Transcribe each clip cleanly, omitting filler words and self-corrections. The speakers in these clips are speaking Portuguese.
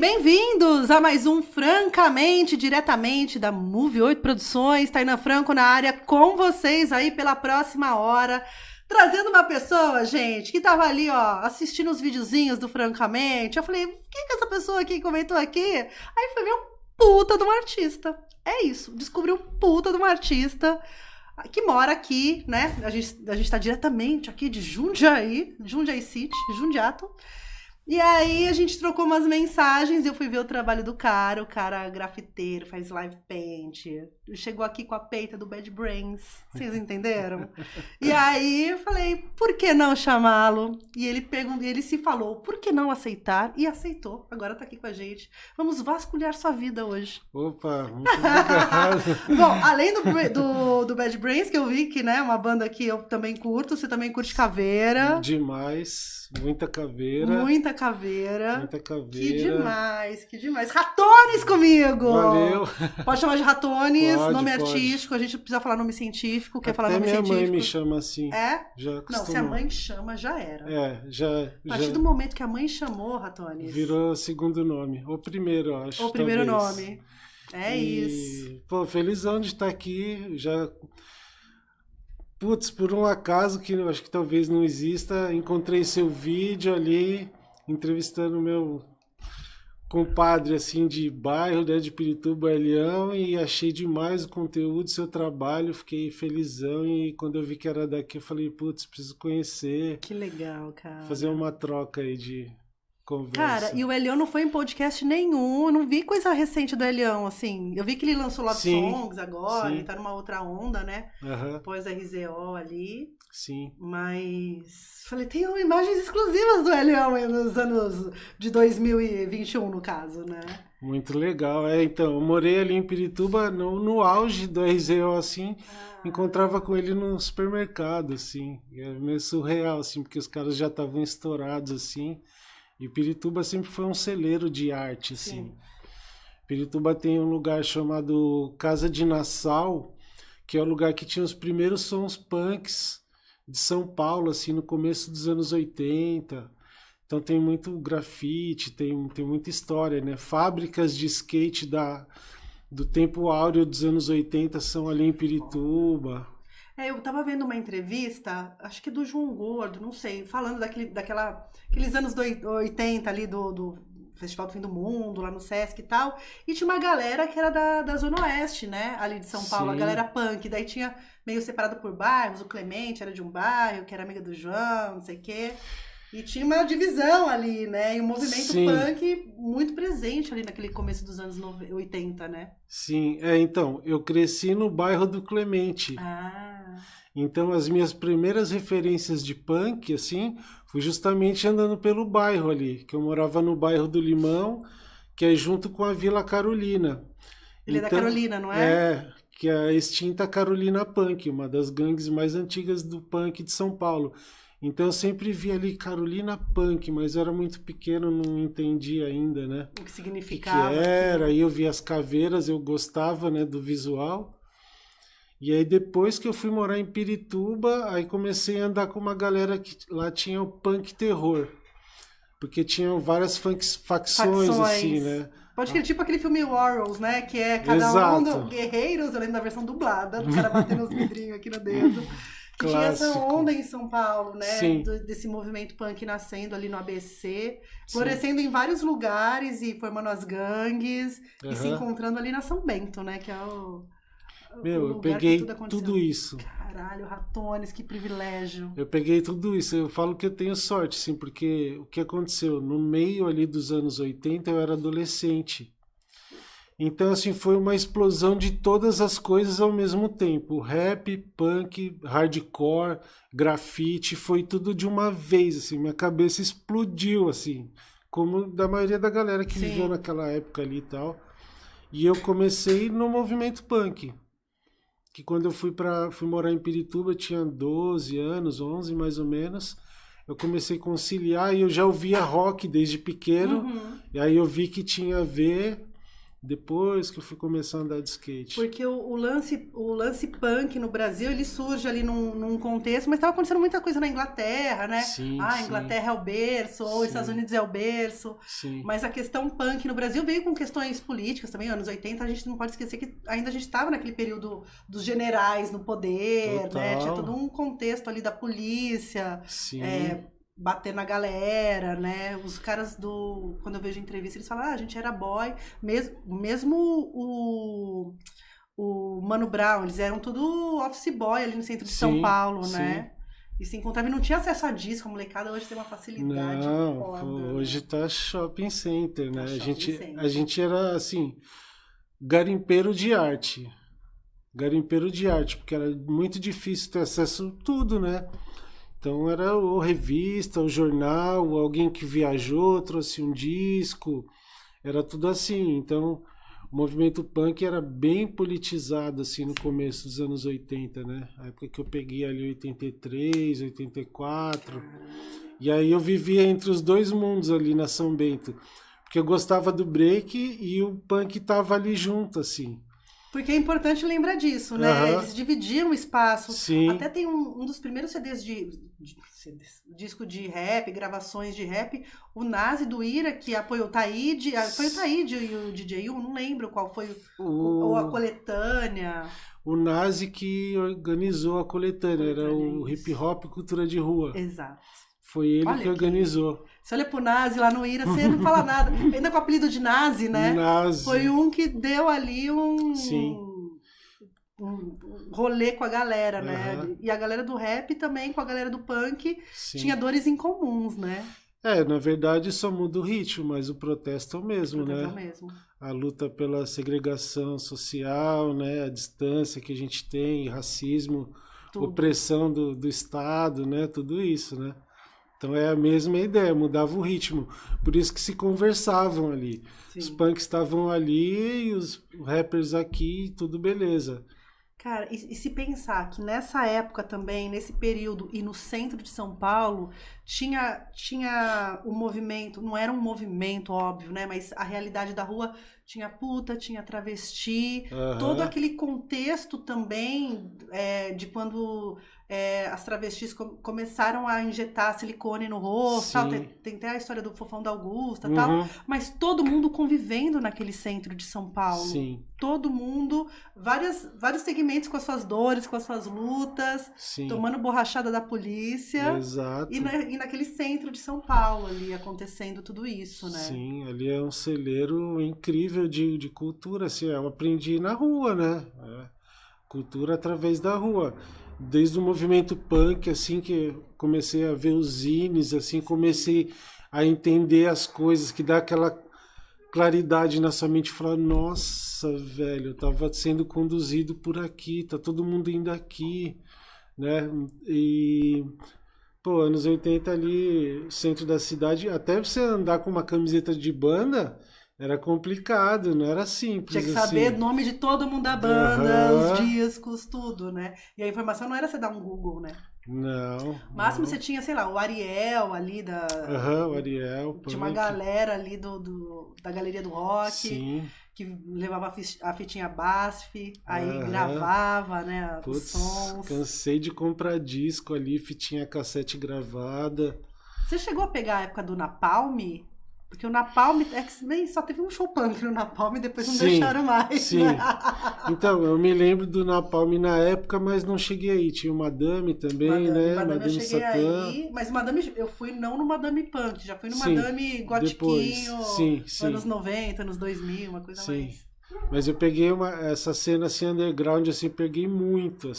bem-vindos a mais um Francamente, diretamente da Move 8 Produções. Tainá Franco na área com vocês aí pela próxima hora. Trazendo uma pessoa, gente, que tava ali, ó, assistindo os videozinhos do Francamente. Eu falei, o que essa pessoa aqui comentou aqui? Aí foi ver um puta de um artista. É isso, descobri um puta de um artista que mora aqui, né? A gente tá diretamente aqui de Jundiaí City, Jundiato. E aí a gente trocou umas mensagens e eu fui ver o trabalho do cara. O cara é grafiteiro, faz live paint. Chegou aqui com a peita do Bad Brains. Vocês entenderam? E aí eu falei, por que não chamá-lo? E ele se falou, por que não aceitar? E aceitou. Agora tá aqui com a gente. Vamos vasculhar sua vida hoje. Opa, muito obrigado. Bom, além do Bad Brains, que eu vi que, né, uma banda que eu também curto, você também curte Caveira. Demais, muita caveira. Muita caveira. Muita caveira. Que demais. Ratones comigo! Valeu. Pode chamar de Ratones, Pode, nome pode. artístico, a gente precisa falar nome científico, quer falar Até nome minha científico. mãe me chama assim. É? Já Não, se a mãe chama, já era. A partir do momento que a mãe chamou, Ratones. Virou segundo nome. Ou primeiro, eu acho. O primeiro talvez. nome. É isso. Pô, felizão de estar aqui. Já. Putz, por um acaso que eu acho que talvez não exista, encontrei seu vídeo ali, entrevistando meu compadre assim de bairro, né, de Pirituba, Leão, e achei demais o conteúdo, seu trabalho, fiquei felizão, e quando eu vi que era daqui eu falei, putz, preciso conhecer. Que legal, cara. Fazer uma troca aí de conversa. Cara, e o Elião não foi em podcast nenhum, eu não vi coisa recente do Elião, assim, eu vi que ele lançou Love Songs agora, sim. ele tá numa outra onda, né, Uhum. Após a RZO ali. Sim. Mas falei, tem imagens exclusivas do Elião nos anos de 2021, no caso, né? Muito legal. Então, eu morei ali em Pirituba, no auge do RZO, assim, encontrava com ele no supermercado, assim. É meio surreal, assim, porque os caras já estavam estourados, assim. E Pirituba sempre foi um celeiro de arte, assim. Sim. Pirituba tem um lugar chamado Casa de Nassau, que é o lugar que tinha os primeiros sons punks de São Paulo, assim, no começo dos anos 80. Então tem muito grafite, tem muita história, né? Fábricas de skate do tempo áureo dos anos 80 são ali em Pirituba. Eu tava vendo uma entrevista, acho que do João Gordo, não sei, falando aqueles anos 80 ali do Festival do Fim do Mundo, lá no Sesc e tal, e tinha uma galera que era da Zona Oeste, né, ali de São Paulo, sim. A galera punk, daí tinha meio separado por bairros, o Clemente era de um bairro, que era amiga do João, não sei o quê, e tinha uma divisão ali, né, e um movimento sim. Punk muito presente ali naquele começo dos anos 80, né. Sim, então, eu cresci no bairro do Clemente. Então as minhas primeiras referências de punk, assim, foi justamente andando pelo bairro ali, que eu morava no bairro do Limão, que é junto com a Vila Carolina. Ele então, é da Carolina, não é? É, que é a extinta Carolina Punk, uma das gangues mais antigas do punk de São Paulo. Então eu sempre vi ali Carolina Punk, mas eu era muito pequeno, não entendia ainda, né? O que significava. O que era, aí eu vi as caveiras, eu gostava, né, do visual. E aí depois que eu fui morar em Pirituba, aí comecei a andar com uma galera que lá tinha o punk terror. Porque tinham várias facções, assim, né? Pode que tipo aquele filme Warriors, né? Que é cada um guerreiros, eu lembro da versão dublada, do cara batendo os vidrinhos aqui no dedo. Que tinha essa onda em São Paulo, né? Desse movimento punk nascendo ali no ABC, florescendo em vários lugares e formando as gangues e se encontrando ali na São Bento, né? Que é o... eu peguei tudo isso. Caralho, Ratones, que privilégio. Eu peguei tudo isso. Eu falo que eu tenho sorte, sim, porque o que aconteceu? No meio ali dos anos 80, eu era adolescente. Então, assim, foi uma explosão de todas as coisas ao mesmo tempo. Rap, punk, hardcore, grafite, foi tudo de uma vez, assim. Minha cabeça explodiu, assim, como da maioria da galera que viveu naquela época ali e tal. E eu comecei no movimento punk. Que quando eu fui morar em Pirituba, eu tinha 12 anos, 11 mais ou menos. Eu comecei a conciliar e eu já ouvia rock desde pequeno. E aí eu vi que tinha a ver. Depois que eu fui começar a andar de skate. Porque o lance punk no Brasil, ele surge ali num contexto, mas estava acontecendo muita coisa na Inglaterra, né? Sim, a Inglaterra é o berço, ou os Estados Unidos é o berço. Sim. Mas a questão punk no Brasil veio com questões políticas também, anos 80, a gente não pode esquecer que ainda a gente estava naquele período dos generais no poder, Total. né? Tinha todo um contexto ali da polícia, Sim. Bater na galera, né? Os caras quando eu vejo entrevista, eles falam, a gente era boy, mesmo o Mano Brown, eles eram tudo office boy ali no centro de São Paulo, né? E se encontrava e não tinha acesso a disco, a molecada hoje tem uma facilidade. Não, foda, hoje tá shopping center, né? Tá A gente era, assim, garimpeiro de arte. Garimpeiro de arte, porque era muito difícil ter acesso a tudo, né? Então era o revista, o jornal, alguém que viajou, trouxe um disco, era tudo assim. Então o movimento punk era bem politizado assim no começo dos anos 80, né? A época que eu peguei ali 83, 84. E aí eu vivia entre os dois mundos ali na São Bento, porque eu gostava do break e o punk tava ali junto assim. Porque é importante lembrar disso, né? Eles dividiam o espaço. Sim. Até tem um dos primeiros CDs disco de rap, gravações de rap, o Nazi do Ira, que apoiou o Taíde. Foi o Taíde e o DJ U, não lembro qual foi ou a coletânea. O Nazi que organizou a coletânea, era o Hip Hop Cultura de Rua. Exato. Foi ele que organizou. Você olha pro Nazi lá no Ira, você não fala nada. Ainda com o apelido de Nazi, né? Nazi. Foi um que deu ali Sim. um rolê com a galera, né? E a galera do rap também, com a galera do punk, tinha dores em comuns, né? Na verdade só muda o ritmo, mas o protesto é o mesmo, né? É o mesmo. A luta pela segregação social, né? A distância que a gente tem, racismo, opressão do Estado, né? Tudo isso, né? Então é a mesma ideia, mudava o ritmo. Por isso que se conversavam ali. Sim. Os punks estavam ali e os rappers aqui, tudo beleza. Cara, e se pensar que nessa época também, nesse período, e no centro de São Paulo, tinha o movimento, não era um movimento óbvio, né? Mas a realidade da rua tinha puta, tinha travesti, todo aquele contexto também de quando as travestis começaram a injetar silicone no rosto, tal. Tem até a história do Fofão da Augusta, tal, mas todo mundo convivendo naquele centro de São Paulo. Sim. Todo mundo, vários segmentos com as suas dores, com as suas lutas, tomando borrachada da polícia. Exato. E naquele centro de São Paulo ali, acontecendo tudo isso, né? Sim, ali é um celeiro incrível de cultura, assim, eu aprendi na rua, né? Cultura através da rua. Desde o movimento punk, assim, que comecei a ver os zines, assim, comecei a entender as coisas, que dá aquela claridade na sua mente, falar, nossa, velho, eu tava sendo conduzido por aqui, tá todo mundo indo aqui, né? E, pô, anos 80 ali, centro da cidade, até você andar com uma camiseta de banda, era complicado, não era simples. Tinha que saber o nome de todo mundo da banda, os discos, tudo, né? E a informação não era você dar um Google, né? Não. Máximo você tinha, sei lá, o Ariel ali da... o Ariel. Tinha uma galera ali da galeria do rock. Sim. Que levava a fitinha BASF, aí gravava, né, os sons. Cansei de comprar disco ali, fitinha cassete gravada. Você chegou a pegar a época do Napalm? Porque o Napalm, só teve um show punk no Napalm e depois não deixaram mais. Sim. Então, eu me lembro do Napalm na época, mas não cheguei aí. Tinha o Madame também, né? Madame eu cheguei aí, mas Madame, eu fui não no Madame Punk, já fui no Madame Gotiquinho, anos 90, anos 2000, uma coisa mais... Mas eu peguei essa cena assim, underground, assim, peguei muito,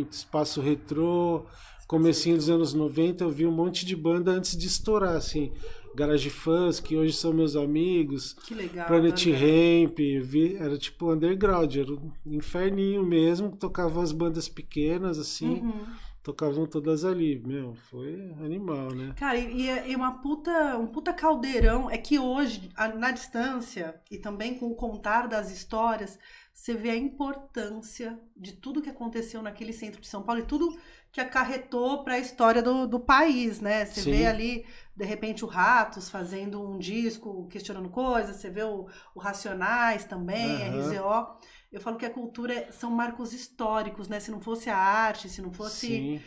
espaço retrô, comecinho dos anos 90, eu vi um monte de banda antes de estourar, assim, Garage Fãs, que hoje são meus amigos, que legal, Planet Ramp, era tipo underground, era um inferninho mesmo, tocava as bandas pequenas, assim, tocavam todas ali. Meu, foi animal, né? Cara, e um puta caldeirão. É que hoje, na distância, e também com o contar das histórias, você vê a importância de tudo que aconteceu naquele centro de São Paulo e tudo que acarretou para a história do país, né? Você vê ali, de repente, o Ratos fazendo um disco, questionando coisas, você vê o Racionais também, RZO. Eu falo que a cultura são marcos históricos, né? Se não fosse a arte, se não fosse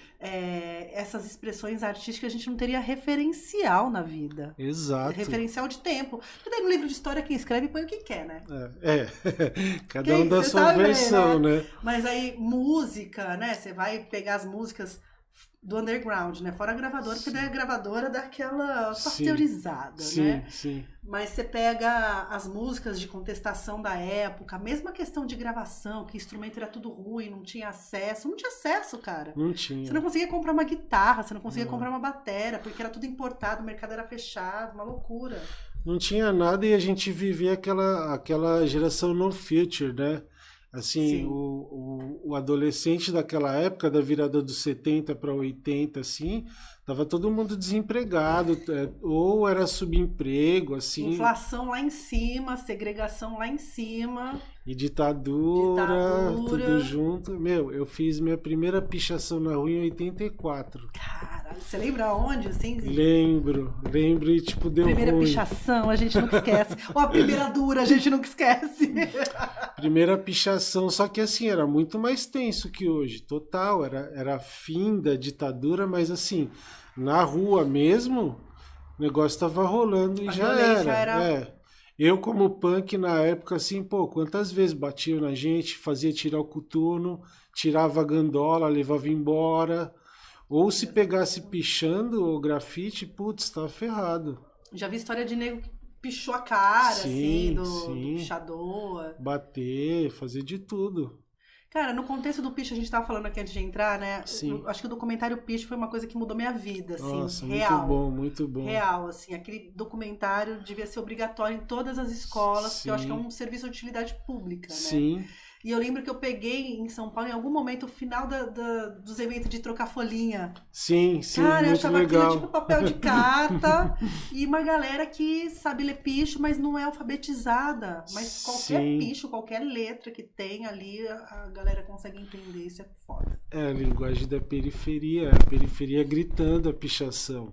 essas expressões artísticas, a gente não teria referencial na vida. Exato. Referencial de tempo. Porque daí no livro de história, quem escreve põe o que quer, né? Cada um dá sua versão, né? Mas aí, música, né? Você vai pegar as músicas do underground, né? Fora a gravadora, porque daí a gravadora dá aquela pasteurizada, né? Sim. Mas você pega as músicas de contestação da época, a mesma questão de gravação, que o instrumento era tudo ruim, não tinha acesso. Não tinha acesso, cara. Não tinha. Você não conseguia comprar uma guitarra, você não conseguia comprar uma batera, porque era tudo importado, o mercado era fechado, uma loucura. Não tinha nada e a gente vivia aquela geração no future, né? Assim, o adolescente daquela época, da virada dos 70 para 80, assim, tava todo mundo desempregado, ou era subemprego, assim. Inflação lá em cima, segregação lá em cima. E ditadura, tudo junto. Meu, eu fiz minha primeira pichação na rua em 84. Caralho, você lembra onde, assim? Lembro e tipo, deu primeira ruim. Pichação, a gente nunca esquece. Ou a primeira dura, a gente nunca esquece. Primeira pichação, só que assim, era muito mais tenso que hoje, total, era fim da ditadura, mas assim, na rua mesmo, o negócio tava rolando e já era. Eu como punk na época, assim, pô, quantas vezes batiam na gente, fazia tirar o coturno, tirava a gandola, levava embora, ou se pegasse pichando o grafite, putz, tava ferrado. Já vi história de nego que pichou a cara, assim, do pichador. Bater, fazer de tudo. Cara, no contexto do picho, a gente tava falando aqui antes de entrar, né? Sim. Acho que o documentário Picho foi uma coisa que mudou minha vida, assim, Nossa, real. muito bom. Real, assim, aquele documentário devia ser obrigatório em todas as escolas, porque eu acho que é um serviço de utilidade pública, né? Sim. E eu lembro que eu peguei em São Paulo, em algum momento, o final dos eventos de trocar folhinha. Sim, cara, eu muito achava legal. Aquilo tipo papel de carta e uma galera que sabe ler picho, mas não é alfabetizada. Mas qualquer picho, qualquer letra que tem ali, a galera consegue entender, isso é foda. É a linguagem da periferia, a periferia gritando a pichação.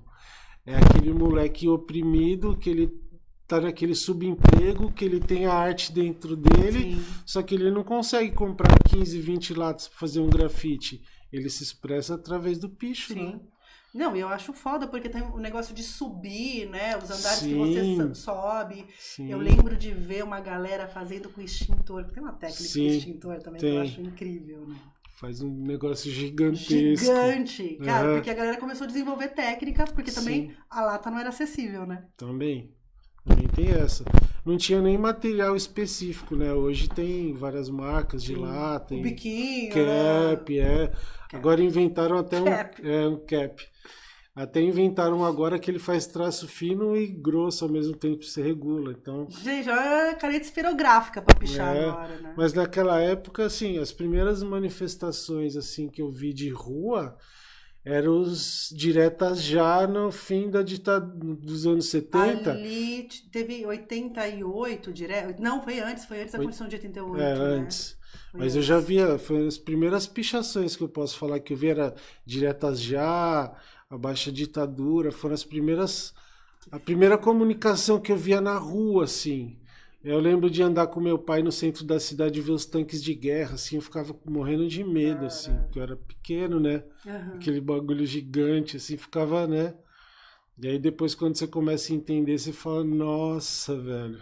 É aquele moleque oprimido que ele tá naquele subemprego, que ele tem a arte dentro dele, só que ele não consegue comprar 15, 20 latas para fazer um grafite. Ele se expressa através do picho, né? Não, eu acho foda, porque tem o negócio de subir, né? Os andares que você sobe. Eu lembro de ver uma galera fazendo com extintor. Tem uma técnica com extintor também que eu acho incrível, né? Faz um negócio gigantesco. Gigante! Cara, porque a galera começou a desenvolver técnicas, porque também a lata não era acessível, né? Também tem essa. Não tinha nem material específico, né? Hoje tem várias marcas de lata. O biquinho. Cap, Agora inventaram até um cap. Até inventaram agora que ele faz traço fino e grosso ao mesmo tempo, você regula. Então, gente, olha a caneta esferográfica pra pichar agora, né? Mas naquela época, assim, as primeiras manifestações assim que eu vi de rua eram os diretas já no fim da ditadura dos anos 70. Ali teve 88 direto. Não, foi antes da Constituição de 88. É, antes. Mas eu já via, foi as primeiras pichações que eu posso falar que eu vi, era diretas já, a baixa ditadura, foram as primeiras. A primeira comunicação que eu via na rua, assim. Eu lembro de andar com meu pai no centro da cidade e ver os tanques de guerra, assim, eu ficava morrendo de medo, assim, porque eu era pequeno, né? Aquele bagulho gigante, assim, ficava, né? E aí depois quando você começa a entender, você fala, nossa, velho.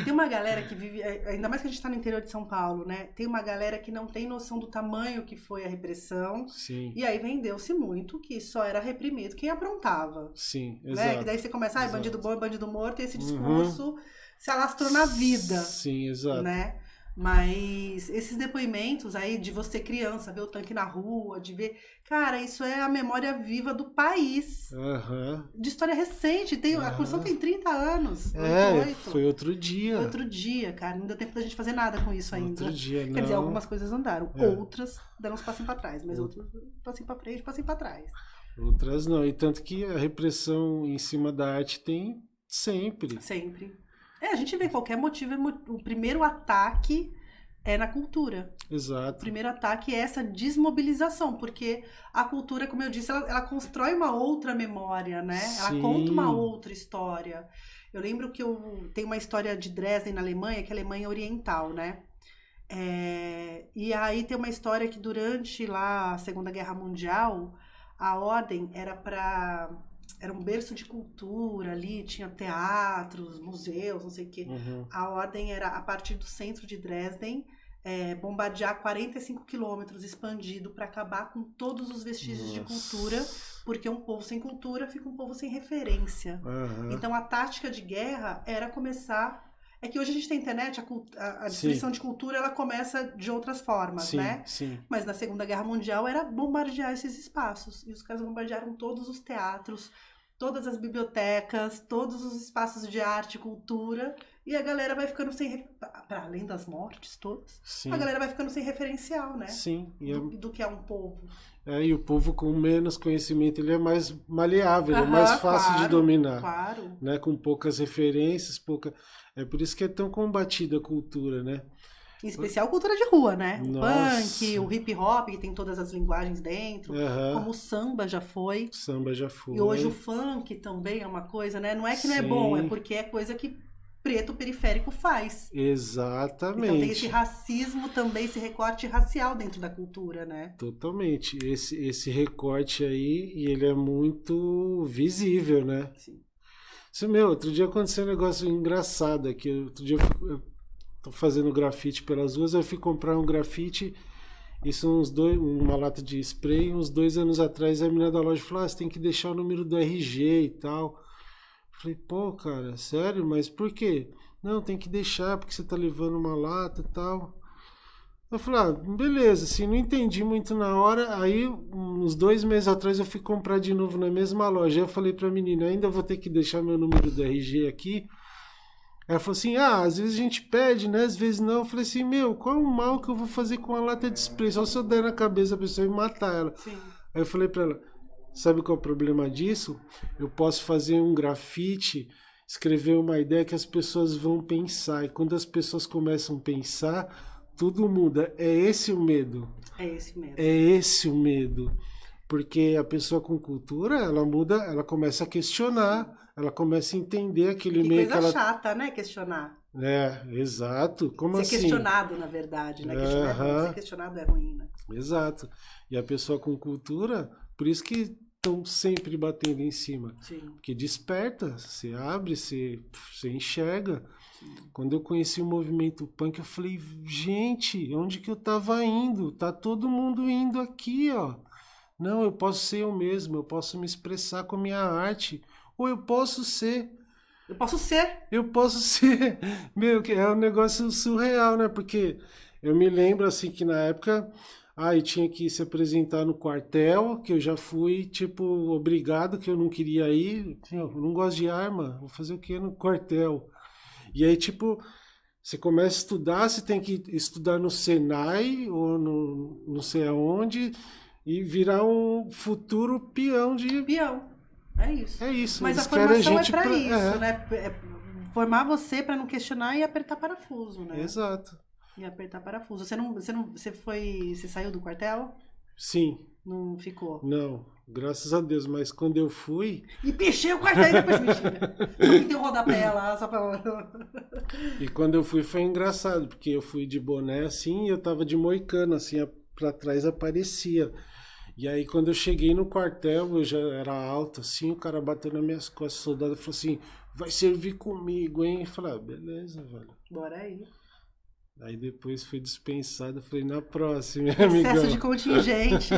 Tem uma galera que vive, ainda mais que a gente tá no interior de São Paulo, né? Tem uma galera que não tem noção do tamanho que foi a repressão. Sim. E aí vendeu-se muito que só era reprimido quem aprontava. Sim, né? exato. Que daí você começa, bandido bom é bandido morto, e esse discurso se alastrou na vida. Sim, exato. Né? Mas esses depoimentos aí de você criança, ver o tanque na rua, de ver... Cara, isso é a memória viva do país. Aham. De história recente. A construção tem 30 anos. 88. Foi outro dia. Foi outro dia, cara. Não deu tempo da gente fazer nada com isso ainda. Outro dia, não. Quer dizer, algumas coisas andaram. Outras deram uns passinhos pra trás. Mas outras passinho pra frente, passinho pra trás. Outras não. E tanto que a repressão em cima da arte tem sempre. Sempre. A gente vê qualquer motivo. O primeiro ataque é na cultura. Exato. O primeiro ataque é essa desmobilização, porque a cultura, como eu disse, ela constrói uma outra memória, né? Sim. Ela conta uma outra história. Eu lembro que eu tenho uma história de Dresden, na Alemanha, que é a Alemanha Oriental, né? E aí tem uma história que durante lá a Segunda Guerra Mundial, a Ordem era um berço de cultura ali, tinha teatros, museus, não sei o quê. Uhum. A ordem era, a partir do centro de Dresden, bombardear 45 quilômetros expandido para acabar com todos os vestígios de cultura, porque um povo sem cultura fica um povo sem referência. Uhum. Então a tática de guerra era começar... É que hoje a gente tem internet, a destruição de cultura ela começa de outras formas, né? Sim. Mas na Segunda Guerra Mundial era bombardear esses espaços. E os caras bombardearam todos os teatros, todas as bibliotecas, todos os espaços de arte e cultura. E a galera vai ficando sem... Para além das mortes todas, a galera vai ficando sem referencial, né? Sim. Do que é um povo. E o povo com menos conhecimento, ele é mais maleável, é mais fácil de dominar. Claro. Né? Com poucas referências, É por isso que é tão combatida a cultura, né? Em especial cultura de rua, né? O Nossa. punk, o hip hop, que tem todas as linguagens dentro. Uhum. Como o samba já foi. Samba já foi. E hoje o funk também é uma coisa, né? Não é que não é bom, é porque é coisa que preto periférico faz. Exatamente. Então tem esse racismo também, esse recorte racial dentro da cultura, né? Totalmente. Esse recorte aí, e ele é muito visível, né? Sim. Outro dia aconteceu um negócio engraçado aqui. Outro dia eu tô fazendo grafite pelas ruas, eu fui comprar um grafite, isso uma lata de spray, uns 2 anos atrás, a menina da loja falou, você tem que deixar o número do RG e tal. Falei, pô, cara, sério? Mas por quê? Não, tem que deixar, porque você tá levando uma lata e tal. Eu falei, beleza, assim, não entendi muito na hora. Aí, uns 2 meses atrás, eu fui comprar de novo na mesma loja. Aí eu falei pra menina, ainda vou ter que deixar meu número do RG aqui. Ela falou assim, às vezes a gente pede, né? Às vezes não. Eu falei assim, qual o mal que eu vou fazer com a lata de spray? Só se eu der na cabeça a pessoa e matar ela. Sim. Aí eu falei pra ela, sabe qual é o problema disso? Eu posso fazer um grafite, escrever uma ideia que as pessoas vão pensar. E quando as pessoas começam a pensar, tudo muda. É esse o medo. É esse mesmo. É esse o medo. Porque a pessoa com cultura, ela muda, ela começa a questionar, ela começa a entender aquele meio que ela... coisa chata, né? Questionar. Exato. Como ser assim? questionado, na verdade, né? Questionar é bom, ser questionado é ruim, né? Exato. E a pessoa com cultura, por isso que estão sempre batendo em cima. Sim. Porque desperta, você abre, você enxerga. Sim. Quando eu conheci o movimento punk, eu falei, gente, onde que eu tava indo? Tá todo mundo indo aqui, ó. Não, eu posso ser eu mesmo, eu posso me expressar com a minha arte. Ou eu posso ser. Eu posso ser. Eu posso ser. É um negócio surreal, né? Porque eu me lembro, assim, que na época... eu tinha que se apresentar no quartel, que eu já fui, obrigado, que eu não queria ir. Eu não gosto de arma, vou fazer o quê no quartel? E aí, você começa a estudar, você tem que estudar no Senai, ou no não sei aonde, e virar um futuro peão de... Peão, é isso. É isso. Mas a formação é pra isso, né? Formar você pra não questionar e apertar parafuso, né? Exato. E apertar parafuso. Você saiu do quartel? Sim. Não ficou? Não, graças a Deus, mas quando eu fui... E pichei o quartel e depois mentira. Só que tem um rodapé lá, só pra... E quando eu fui foi engraçado, porque eu fui de boné assim e eu tava de moicano, assim, pra trás aparecia. E aí quando eu cheguei no quartel, eu já era alto, assim, o cara bateu nas minhas costas, o soldado falou assim, vai servir comigo, hein? Eu falei, beleza, velho. Bora aí. Aí depois fui dispensado, falei, na próxima, amigão. Excesso de contingente.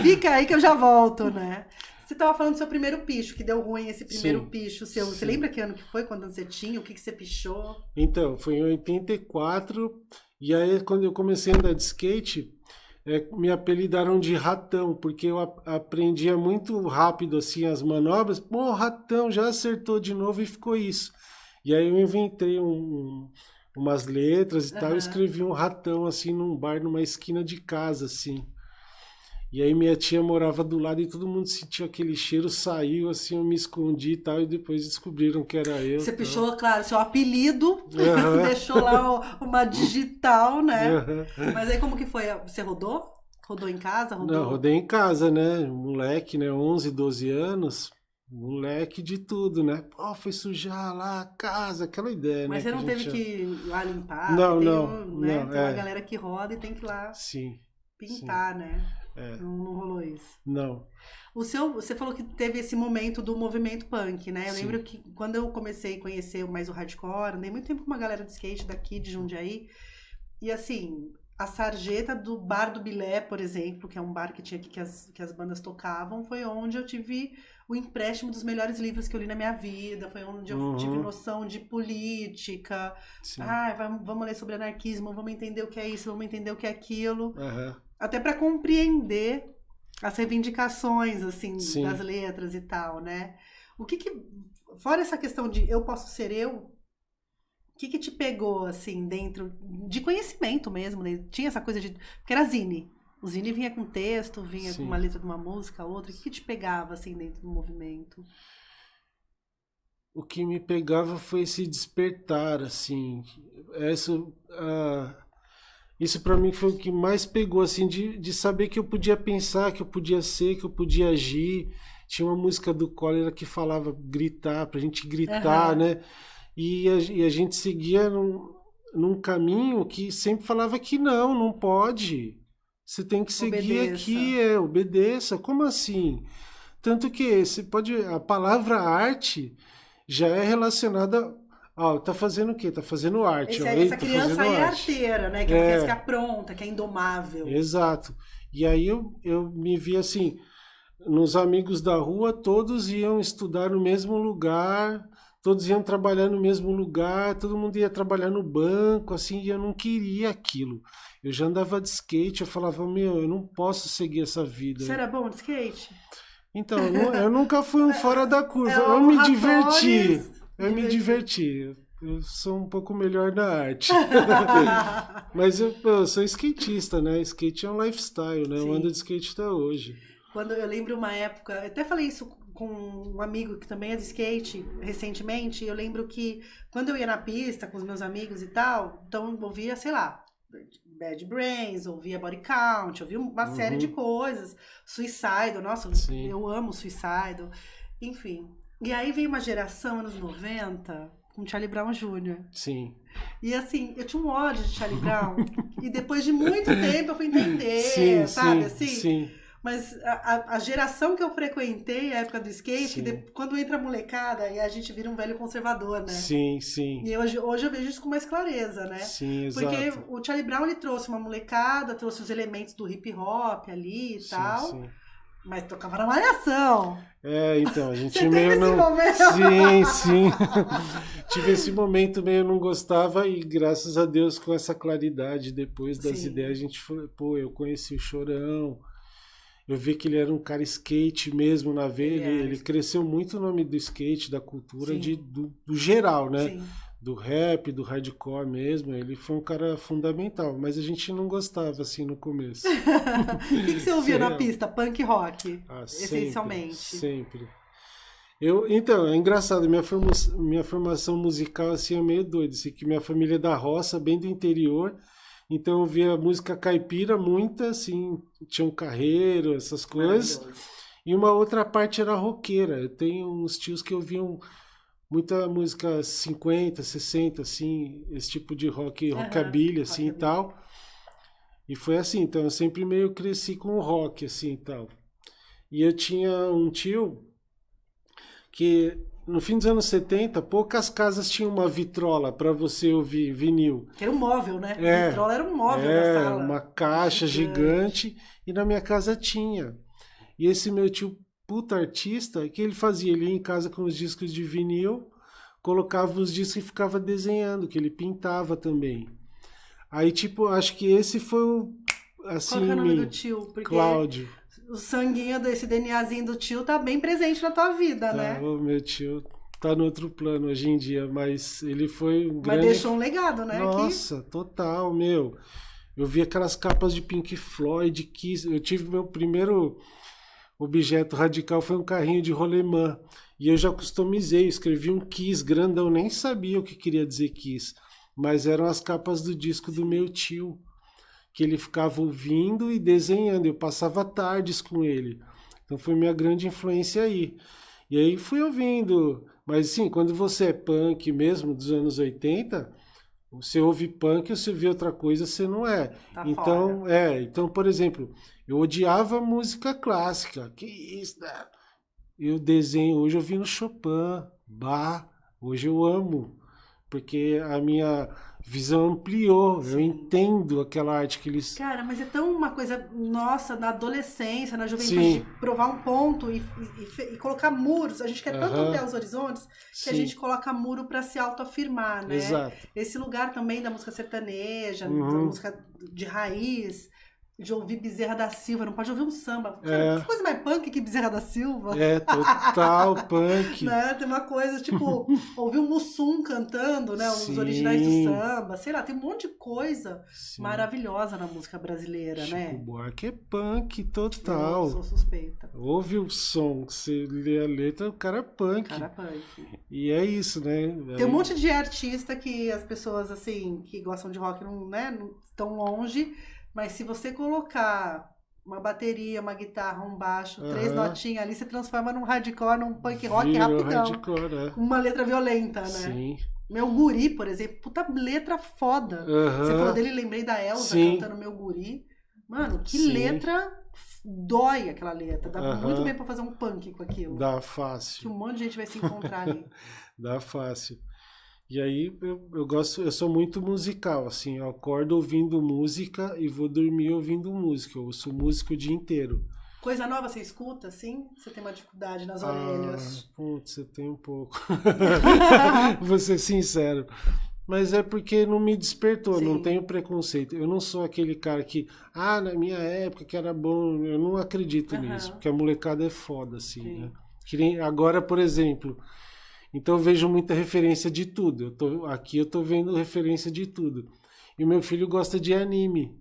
Fica aí que eu já volto, né? Você tava falando do seu primeiro picho, que deu ruim esse primeiro Sim, picho seu. Você sim. lembra que ano que foi, quando você tinha? O que você pichou? Então, foi em 84, e aí quando eu comecei a andar de skate, me apelidaram de ratão, porque eu aprendia muito rápido assim as manobras. Pô, ratão, já acertou de novo e ficou isso. E aí eu inventei umas letras e tal, e escrevi um ratão assim num bar, numa esquina de casa, assim. E aí minha tia morava do lado e todo mundo sentiu aquele cheiro, saiu, assim, eu me escondi e tal, e depois descobriram que era eu. Você tal. pichou, claro, seu apelido, deixou lá uma digital, né? Mas aí como que foi? Você rodou? Rodou em casa? Rodou? Não, rodei em casa, né? Moleque, né? 11, 12 anos. Moleque de tudo, né? Pô, foi sujar lá a casa, aquela ideia, Mas né? você não teve que ir lá limpar? Não, tem não, né? não, Tem uma galera que roda e tem que ir lá Sim, pintar, sim. né? Não rolou isso. Não. Você falou que teve esse momento do movimento punk, né? Eu Sim. lembro que quando eu comecei a conhecer mais o hardcore, andei muito tempo com uma galera de skate daqui de Jundiaí, e assim, a sarjeta do Bar do Bilé, por exemplo, que é um bar que tinha aqui que as bandas tocavam, foi onde eu tive o empréstimo dos melhores livros que eu li na minha vida, foi onde eu tive noção de política. Sim. Vamos ler sobre anarquismo, vamos entender o que é isso, vamos entender o que é aquilo. Aham. Até para compreender as reivindicações, assim, Sim. das letras e tal, né? Fora essa questão de eu posso ser eu, o que te pegou, assim, dentro de conhecimento mesmo, né? Tinha essa coisa de... Porque era zine. O zine vinha com texto, vinha Sim. com uma letra de uma música, outra. O que te pegava, assim, dentro do movimento? O que me pegava foi esse despertar, assim. Isso para mim foi o que mais pegou, assim, de saber que eu podia pensar, que eu podia ser, que eu podia agir. Tinha uma música do Cólera que falava gritar, pra gente gritar, né? E a gente seguia num caminho que sempre falava que não pode. Você tem que seguir aqui, obedeça. Como assim? Tanto que a palavra arte já é relacionada... tá fazendo o quê? Tá fazendo arte. Essa criança aí é arteira, né? Que é uma criança que é pronta, que é indomável. Exato. E aí eu me vi assim, nos amigos da rua, todos iam estudar no mesmo lugar, todos iam trabalhar no mesmo lugar, todo mundo ia trabalhar no banco, assim, e eu não queria aquilo. Eu já andava de skate, eu falava, eu não posso seguir essa vida. Você era bom de skate? Então, eu nunca fui um fora da curva, eu me diverti. Eu me diverti. Eu sou um pouco melhor na arte. Mas eu sou skatista, né? Skate é um lifestyle, né? Eu ando de skate até hoje. Quando eu lembro uma época, eu até falei isso com um amigo que também é de skate recentemente, eu lembro que quando eu ia na pista com os meus amigos e tal, então eu ouvia, sei lá, Bad Brains, ouvia Body Count, ouvia uma série de coisas, Suicidal, nossa, eu amo Suicidal, enfim. E aí veio uma geração, anos 90, com Charlie Brown Jr. Sim. E assim, eu tinha um ódio de Charlie Brown, e depois de muito tempo eu fui entender, sabe, assim? Sim. Mas a geração que eu frequentei, a época do skate, quando entra a molecada, e a gente vira um velho conservador, né? Sim. E hoje eu vejo isso com mais clareza, né? Sim, exato. Porque o Charlie Brown, ele trouxe uma molecada, trouxe os elementos do hip hop ali e tal. Sim. Mas tocava na Malhação. Então, a gente Você meio teve não... esse momento? Sim. Tive esse momento meio não gostava e graças a Deus com essa claridade depois das ideias a gente falou, eu conheci o Chorão. Eu vi que ele era um cara skate mesmo na veia. Ele cresceu muito o nome do skate, da cultura do geral, né? Sim. Do rap, do hardcore mesmo. Ele foi um cara fundamental, mas a gente não gostava assim no começo. O que você ouvia na pista? Punk rock, essencialmente. Sempre. Então, é engraçado, minha formação musical assim, é meio doida. Assim, que minha família é da roça, bem do interior. Então eu via música caipira, muita, assim, tinha um carreiro, essas coisas. E uma outra parte era roqueira. Eu tenho uns tios que ouviam muita música 50, 60, assim, esse tipo de rockabilly, assim, e tal. E foi assim, então eu sempre meio cresci com o rock, assim, e tal. E eu tinha um tio que... No fim dos anos 70, poucas casas tinham uma vitrola para você ouvir vinil. Que era um móvel, né? A vitrola era um móvel na sala. Uma caixa gigante. E na minha casa tinha. E esse meu tio puta artista. O que ele fazia? Ele ia em casa com os discos de vinil, colocava os discos e ficava desenhando, que ele pintava também. Aí, tipo, acho que esse foi o... Assim, Qual que é o nome do tio? Porque Cláudio. o sanguinho desse DNAzinho do tio tá bem presente na tua vida, Tá, né? o meu tio tá no outro plano hoje em dia, mas ele foi um Mas grande... deixou um legado, né? Nossa, total, meu. Eu vi aquelas capas de Pink Floyd, Kiss. Eu tive meu primeiro objeto radical, foi um carrinho de rolemã. E eu já customizei, escrevi um Kiss grandão, nem sabia o que queria dizer Kiss. Mas eram as capas do disco do meu tio, que ele ficava ouvindo e desenhando. Eu passava tardes com ele. Então foi minha grande influência aí. E aí fui ouvindo. Mas sim, quando você é punk mesmo, dos anos 80, você ouve punk, você vê outra coisa, você não é. Tá Então, fora. então, por exemplo, eu odiava música clássica. Que isso, né? Eu desenho, hoje eu vi no Chopin, Bach, hoje eu amo, porque a minha visão ampliou, eu entendo aquela arte que eles... Cara, mas é tão uma coisa nossa, na adolescência, na juventude, Sim. de provar um ponto e colocar muros. A gente quer tanto Aham. ampliar os horizontes que a Sim. gente coloca muro pra se autoafirmar, né? Exato. Esse lugar também da música sertaneja, da Uhum. música de raiz, de ouvir Bezerra da Silva, não pode ouvir um samba. É. Cara, que coisa mais punk que Bezerra da Silva? É, total punk. Né? Tem uma coisa, tipo, ouvir o Mussum cantando, né? Os Sim. originais do samba, sei lá, tem um monte de coisa Sim. maravilhosa na música brasileira, Chico né? Buarque é punk Eu total. sou suspeita. Ouve o som, você lê a letra, o cara é punk. Cara punk. E é isso, né? Tem um monte de artista que as pessoas, assim, que gostam de rock não, né, não estão longe, mas se você colocar uma bateria, uma guitarra, um baixo, 3 Aham. notinhas ali, você transforma num hardcore, num punk rock Virou rapidão. hardcore, é. Uma letra violenta, né? Sim. Meu Guri, por exemplo, puta letra foda. Aham. Você falou dele, lembrei da Elza Sim. cantando Meu Guri. Mano, que Sim. letra dói aquela letra. Dá Aham. muito bem pra fazer um punk com aquilo. Dá Que fácil. um monte de gente vai se encontrar ali. Dá fácil. E aí eu sou muito musical, assim, eu acordo ouvindo música e vou dormir ouvindo música. Eu sou músico o dia inteiro. Coisa nova você escuta, assim? Você tem uma dificuldade nas orelhas? Putz, eu tenho um pouco. Vou ser sincero. Mas é porque não me despertou, não Sim. tenho preconceito. Eu não sou aquele cara que, na minha época que era bom. Eu não acredito Aham. nisso, porque a molecada é foda, assim, Sim. né? Que nem agora, por exemplo. Então eu vejo muita referência de tudo. Aqui eu tô vendo referência de tudo. E o meu filho gosta de anime.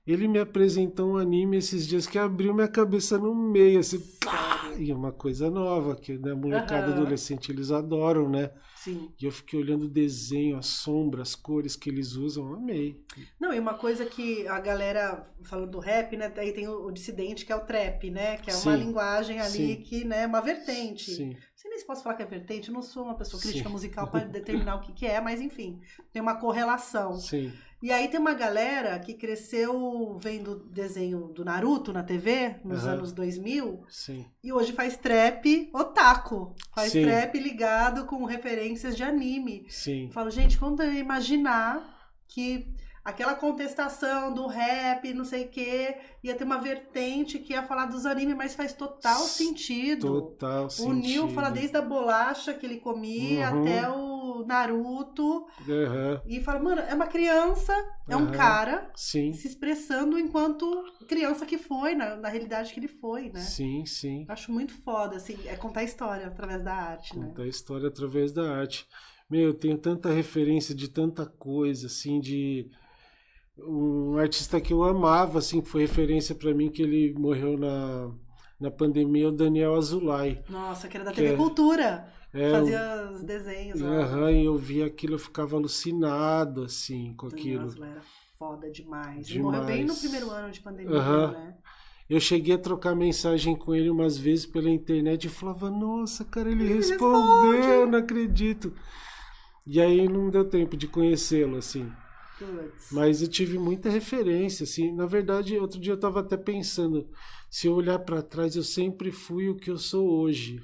Ele me apresentou um anime esses dias que abriu minha cabeça no meio, assim, pá! E é uma coisa nova, que né, a molecada Aham. adolescente eles adoram, né? Sim. E eu fiquei olhando o desenho, a sombra, as cores que eles usam, amei. Não, e uma coisa que a galera, falando do rap, né? Aí tem o dissidente, que é o trap, né? Que é uma Sim. linguagem ali Sim. que, né, é uma vertente. Sim, Não sei nem se posso falar que é vertente, eu não sou uma pessoa Sim. crítica musical para determinar o que é, mas enfim, tem uma correlação. sim, E aí tem uma galera que cresceu vendo desenho do Naruto na TV, nos Aham. anos 2000, sim, e hoje faz trap otaku. Faz Sim. trap ligado com referências de anime. sim, Eu falo, gente, quando eu imaginar que aquela contestação do rap, não sei o quê, ia ter uma vertente que ia falar dos animes, mas faz total sentido. total O sentido. Neil fala desde a bolacha que ele comia Uhum. até o Naruto. Aham, E fala, mano, é uma criança, é um Aham. cara sim, se expressando enquanto criança que foi, na realidade que ele foi, né? sim, sim. Eu acho muito foda, assim, é contar história através da arte, né? Contar a história através da arte. Meu, eu tenho tanta referência de tanta coisa, assim, de um artista que eu amava, assim, que foi referência pra mim, que ele morreu na pandemia, o Daniel Azulay. Nossa, que era da Que TV é- Cultura. É, Fazia os desenhos lá. aham, e eu via aquilo, eu ficava alucinado, assim, com aquilo. Nossa, era foda demais. Ele morreu bem no Demais. primeiro ano de pandemia, Aham. né? Eu cheguei a trocar mensagem com ele umas vezes pela internet e falava, nossa, cara, ele Ele respondeu, responde. não acredito. E aí não deu tempo de conhecê-lo, assim. Putz. Mas eu tive muita referência, assim. Na verdade, outro dia eu estava até pensando, se eu olhar para trás, eu sempre fui o que eu sou hoje.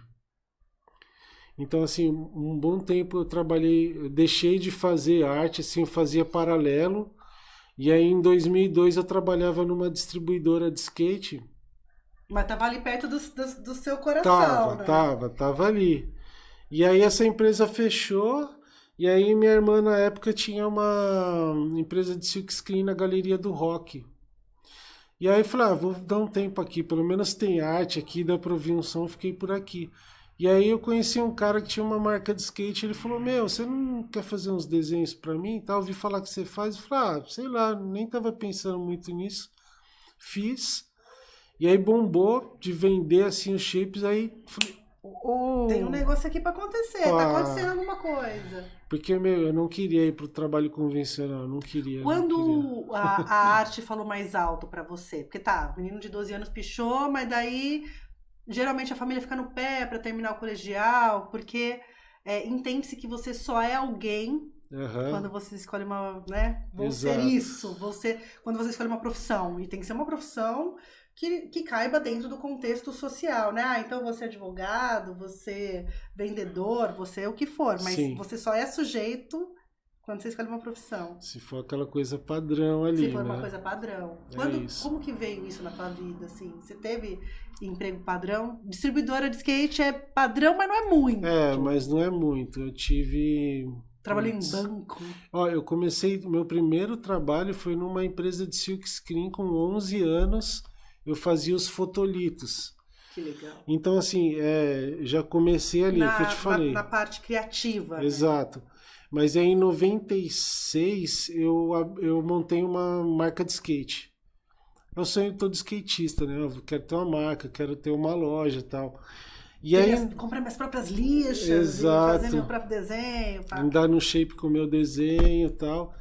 Então, assim, um bom tempo eu trabalhei, eu deixei de fazer arte, assim, eu fazia paralelo. E aí, em 2002, eu trabalhava numa distribuidora de skate. Mas tava ali perto do seu coração, né? Tava ali. E aí essa empresa fechou, e aí minha irmã na época tinha uma empresa de silkscreen na Galeria do Rock. E aí eu falei, vou dar um tempo aqui, pelo menos tem arte aqui, dá pra ouvir um som, fiquei por aqui. E aí eu conheci um cara que tinha uma marca de skate, ele falou, você não quer fazer uns desenhos pra mim? Tá, ouvi falar que você faz, eu falei, sei lá, nem tava pensando muito nisso. Fiz, e aí bombou de vender assim os shapes, aí falei, tem um negócio aqui pra acontecer, tá acontecendo alguma coisa. Porque, eu não queria ir pro trabalho convencional, não queria. Quando a arte falou mais alto pra você? Porque o menino de 12 anos pichou, mas daí geralmente a família fica no pé pra terminar o colegial, porque entende-se que você só é alguém quando você escolhe uma, né? Vou ser isso, quando você escolhe uma profissão, e tem que ser uma profissão que caiba dentro do contexto social, né? Então você é advogado, você é vendedor, você é o que for, mas você só é sujeito quando você escolhe uma profissão. Se for aquela coisa padrão ali, Se for uma coisa padrão. Como que veio isso na tua vida, assim? Você teve emprego padrão? Distribuidora de skate é padrão, mas não é muito. Mas não é muito. Eu tive... Trabalhei em banco. Eu comecei... Meu primeiro trabalho foi numa empresa de silkscreen com 11 anos. Eu fazia os fotolitos. Que legal. Então, assim, já comecei ali, que eu te falei. Na parte criativa. Exato. Né? Mas aí em 96 eu montei uma marca de skate. É o sonho de todo skatista, né? Eu quero ter uma marca, quero ter uma loja e tal. E aí, comprar minhas próprias lixas, exato, fazer meu próprio desenho. Andar no shape com o meu desenho e tal.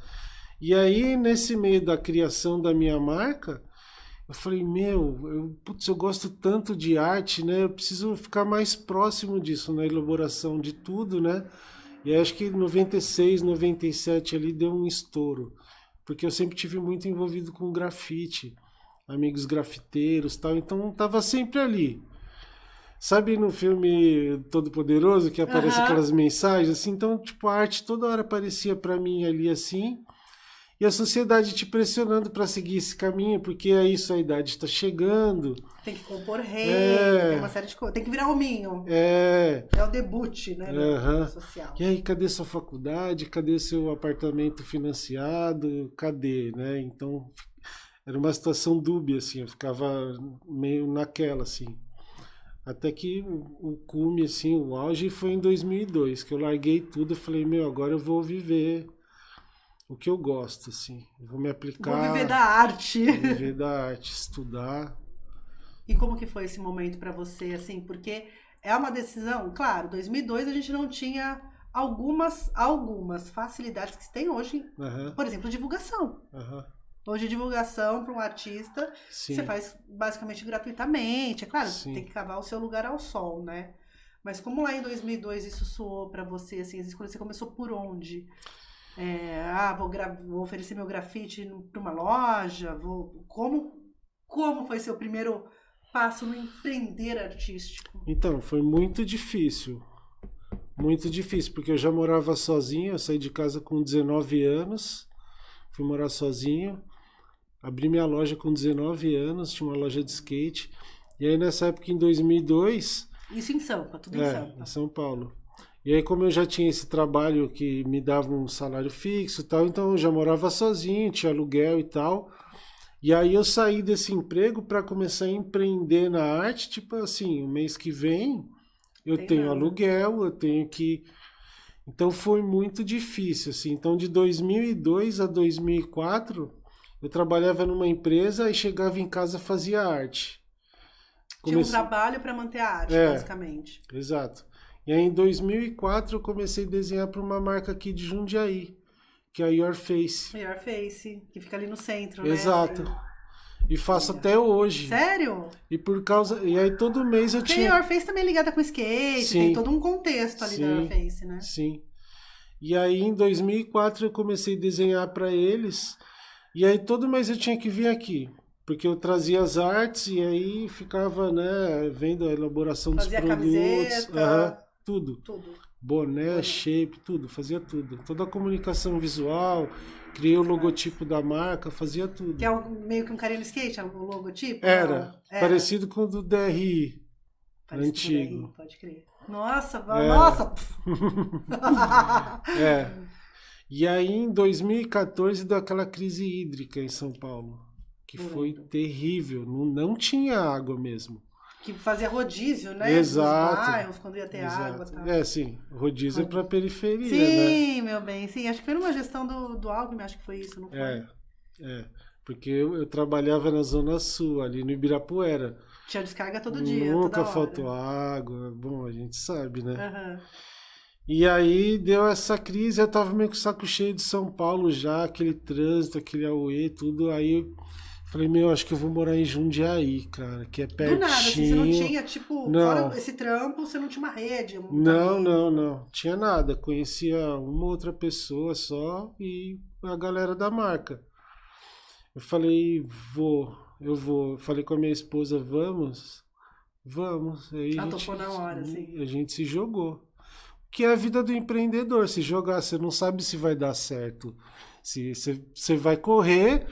E aí, nesse meio da criação da minha marca, eu falei, eu gosto tanto de arte, né? Eu preciso ficar mais próximo disso, na elaboração de tudo, né? E aí, acho que em 96, 97 ali deu um estouro. Porque eu sempre tive muito envolvido com grafite, amigos grafiteiros e tal, então tava sempre ali. Sabe no filme Todo Poderoso, que aparece aquelas mensagens, assim? Então, tipo, a arte toda hora aparecia pra mim ali, assim, e a sociedade te pressionando pra seguir esse caminho, porque é isso, a idade tá chegando. Tem que compor rei, tem uma série de coisas, tem que virar hominho. É o debut, né, social. E aí, cadê sua faculdade? Cadê seu apartamento financiado? Cadê, né? Então, era uma situação dúbia, assim, eu ficava meio naquela, assim. Até que o cume, assim, o auge foi em 2002, que eu larguei tudo e falei, agora eu vou viver o que eu gosto, assim. Eu vou me aplicar... Vou viver da arte. Vou viver da arte, estudar. E como que foi esse momento pra você, assim? Porque é uma decisão... Claro, 2002 a gente não tinha algumas facilidades que se tem hoje. Por exemplo, divulgação. Hoje, divulgação para um artista, você faz basicamente gratuitamente. É claro, tem que cavar o seu lugar ao sol, né? Mas como lá em 2002 isso soou para você, assim, as escolhas, você começou por onde? Vou oferecer meu grafite para uma loja? Como foi seu primeiro passo no empreender artístico? Então, foi muito difícil. Muito difícil, porque eu já morava sozinho, eu saí de casa com 19 anos, fui morar sozinho. Abri minha loja com 19 anos, tinha uma loja de skate. E aí nessa época, em 2002... Isso em Sampa, tudo em Sampa. Em São Paulo. E aí como eu já tinha esse trabalho que me dava um salário fixo e tal, então eu já morava sozinho, tinha aluguel e tal. E aí eu saí desse emprego para começar a empreender na arte, tipo assim, o mês que vem eu tenho aluguel, eu tenho que... Então foi muito difícil, assim. Então de 2002 a 2004... Eu trabalhava numa empresa e chegava em casa e fazia arte. Tinha um trabalho para manter a arte, basicamente. Exato. E aí em 2004 eu comecei a desenhar para uma marca aqui de Jundiaí, que é a Your Face. Your Face, que fica ali no centro, Exato. Né? E faço até hoje. Sério? E aí todo mês eu tinha... Porque a Your Face também é ligada com skate, tem todo um contexto ali da Your Face, né? Sim. E aí em 2004 eu comecei a desenhar para eles... E aí todo mês eu tinha que vir aqui, porque eu trazia as artes e aí ficava, né, vendo a elaboração dos produtos. Camiseta, tudo. Boné, shape, tudo, fazia tudo. Toda a comunicação visual, criei o logotipo da marca, fazia tudo. Que é meio que um carinha no skate, é o logotipo? Era, parecido com o do DRI, parecido antigo. Com o DRI, pode crer. Nossa, nossa! E aí em 2014 deu aquela crise hídrica em São Paulo, que foi terrível, não tinha água mesmo. Que fazia rodízio, né? Exato. Nos bairros, quando ia ter água. Tá. Sim. Rodízio é pra periferia, sim, né? meu bem. Sim, acho que foi numa gestão do Alckmin, acho que foi isso, não foi? Porque eu trabalhava na Zona Sul, ali no Ibirapuera. Tinha descarga todo dia, nunca toda hora. faltou água. Bom, a gente sabe, né? Uhum. E aí deu essa crise, eu tava meio com o saco cheio de São Paulo já, aquele trânsito, aquele auê, tudo. Aí falei, acho que eu vou morar em Jundiaí, cara, que é pertinho. Do nada, assim, você não tinha, tipo, fora esse trampo, você não tinha uma rede? Não. Tinha nada. Conhecia uma outra pessoa só e a galera da marca. Eu falei, eu vou. Falei com a minha esposa, vamos. Aí topou na hora, assim. A gente se jogou. Que é a vida do empreendedor, se jogar, você não sabe se vai dar certo. Se você vai correr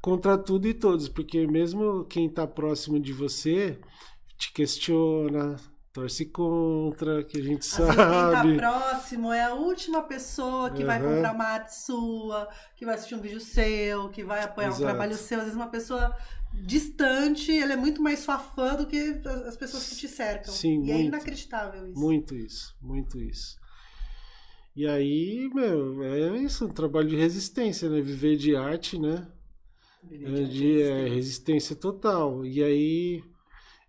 contra tudo e todos, porque mesmo quem está próximo de você te questiona, torce contra, que a gente sabe. Quem tá próximo é a última pessoa que vai comprar uma arte sua, que vai assistir um vídeo seu, que vai apoiar um trabalho seu. Às vezes uma pessoa distante, ela é muito mais sua fã do que as pessoas que te cercam. Sim, e é inacreditável isso. Muito isso. E aí, é isso, um trabalho de resistência, né? Viver de arte, né? Resistência total. E aí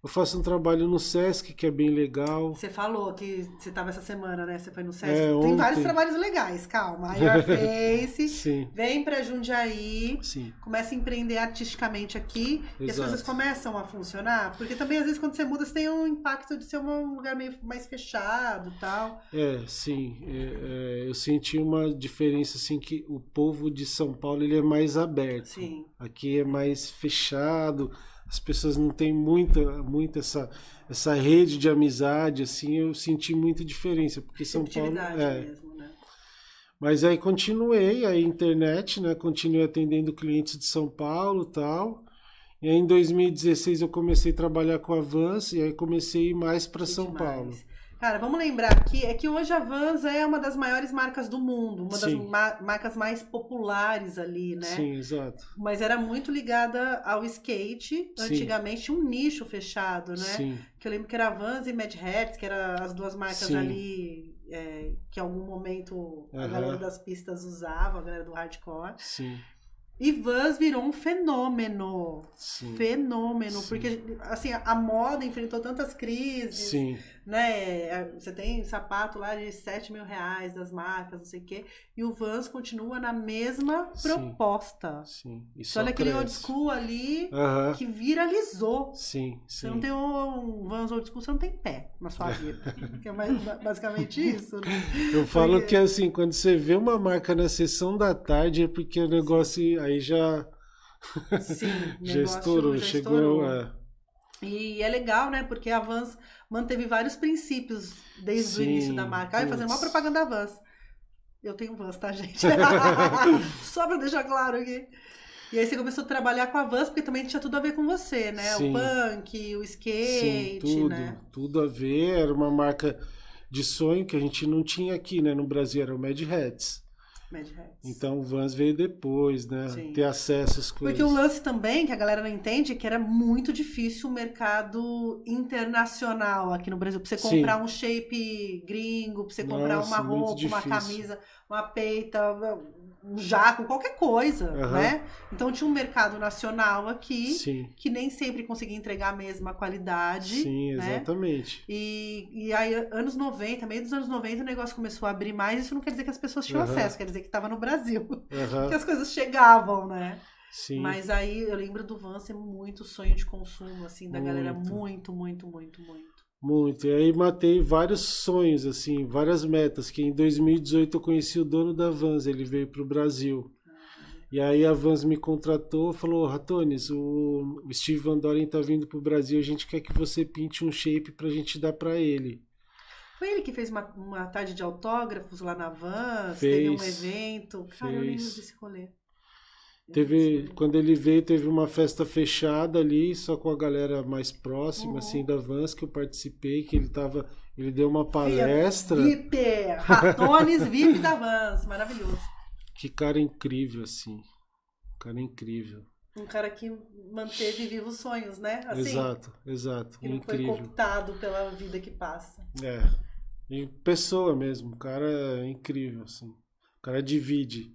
eu faço um trabalho no Sesc que é bem legal. Você falou que você estava essa semana, né? Você foi no Sesc. Tem ontem. vários trabalhos legais, calma. Your Face, Sim. Vem pra Jundiaí, Sim. Começa a empreender artisticamente aqui. Exato. E as coisas começam a funcionar. Porque também, às vezes, quando você muda, você tem um impacto de ser um lugar meio mais fechado e tal. Sim. Eu senti uma diferença, assim, que o povo de São Paulo, ele é mais aberto. Sim. Aqui é mais fechado. As pessoas não têm muita essa rede de amizade, assim, eu senti muita diferença, porque São Paulo mesmo, né? Mas aí continuei a internet, né? Continuei atendendo clientes de São Paulo e tal. E aí em 2016 eu comecei a trabalhar com a Vans e aí comecei a ir mais para São Paulo. Cara, vamos lembrar aqui, é que hoje a Vans é uma das maiores marcas do mundo, uma das marcas mais populares ali, né? Sim, exato. Mas era muito ligada ao skate, antigamente um nicho fechado, né? Sim. Que eu lembro que era a Vans e Mad Hats, que eram as duas marcas ali, que em algum momento a galera das pistas usava, a galera do hardcore. Sim. E Vans virou um fenômeno. Sim. Fenômeno. Sim. Porque, assim, a moda enfrentou tantas crises. Sim. Né? Você tem sapato lá de R$7.000 das marcas, não sei o quê. E o Vans continua na mesma proposta. Sim. Você olha aquele old school ali que viralizou. Sim. Você não tem um Vans old school, você não tem pé na sua vida. Que é basicamente isso. Né? Eu falo que, assim, quando você vê uma marca na sessão da tarde é porque o negócio aí já... Sim, já estourou, chegou... E é legal, né? Porque a Vans manteve vários princípios desde o início da marca. Ai, fazendo uma propaganda da Vans. Eu tenho Vans, tá, gente? Só pra deixar claro aqui. E aí você começou a trabalhar com a Vans, porque também tinha tudo a ver com você, né? Sim. O punk, o skate, tudo, né? Tudo a ver. Era uma marca de sonho que a gente não tinha aqui, né? No Brasil era o Mad Hats. Então o Vans veio depois, né? Sim. Ter acesso às coisas. Porque o lance também, que a galera não entende, é que era muito difícil o mercado internacional aqui no Brasil. Pra você comprar um shape gringo, pra você comprar uma roupa, uma camisa, uma peita, um jaco, qualquer coisa, né? Então tinha um mercado nacional aqui que nem sempre conseguia entregar a mesma qualidade. Sim, né? Exatamente. E aí, anos 90, meio dos anos 90, o negócio começou a abrir mais. Isso não quer dizer que as pessoas tinham acesso, quer dizer que estava no Brasil. Que as coisas chegavam, né? Sim. Mas aí eu lembro do Vans ser muito sonho de consumo, assim, da galera muito. Muito. E aí matei vários sonhos, assim, várias metas, que em 2018 eu conheci o dono da Vans, ele veio pro Brasil. E aí a Vans me contratou, falou, Ratones, o Steve Van Doren tá vindo pro Brasil, a gente quer que você pinte um shape pra gente dar pra ele. Foi ele que fez uma tarde de autógrafos lá na Vans, teve um Fez. evento. Cara, eu lembro desse rolê. Quando ele veio, teve uma festa fechada ali, só com a galera mais próxima, assim, da Vans, que eu participei, que ele deu uma palestra. VIP, Ratones VIP da Vans, maravilhoso. Que cara incrível, assim. Cara incrível. Um cara que manteve vivos sonhos, né? Assim, Exato. que não Incrível. foi cooptado pela vida que passa. E pessoa mesmo, o cara é incrível, assim. O cara divide.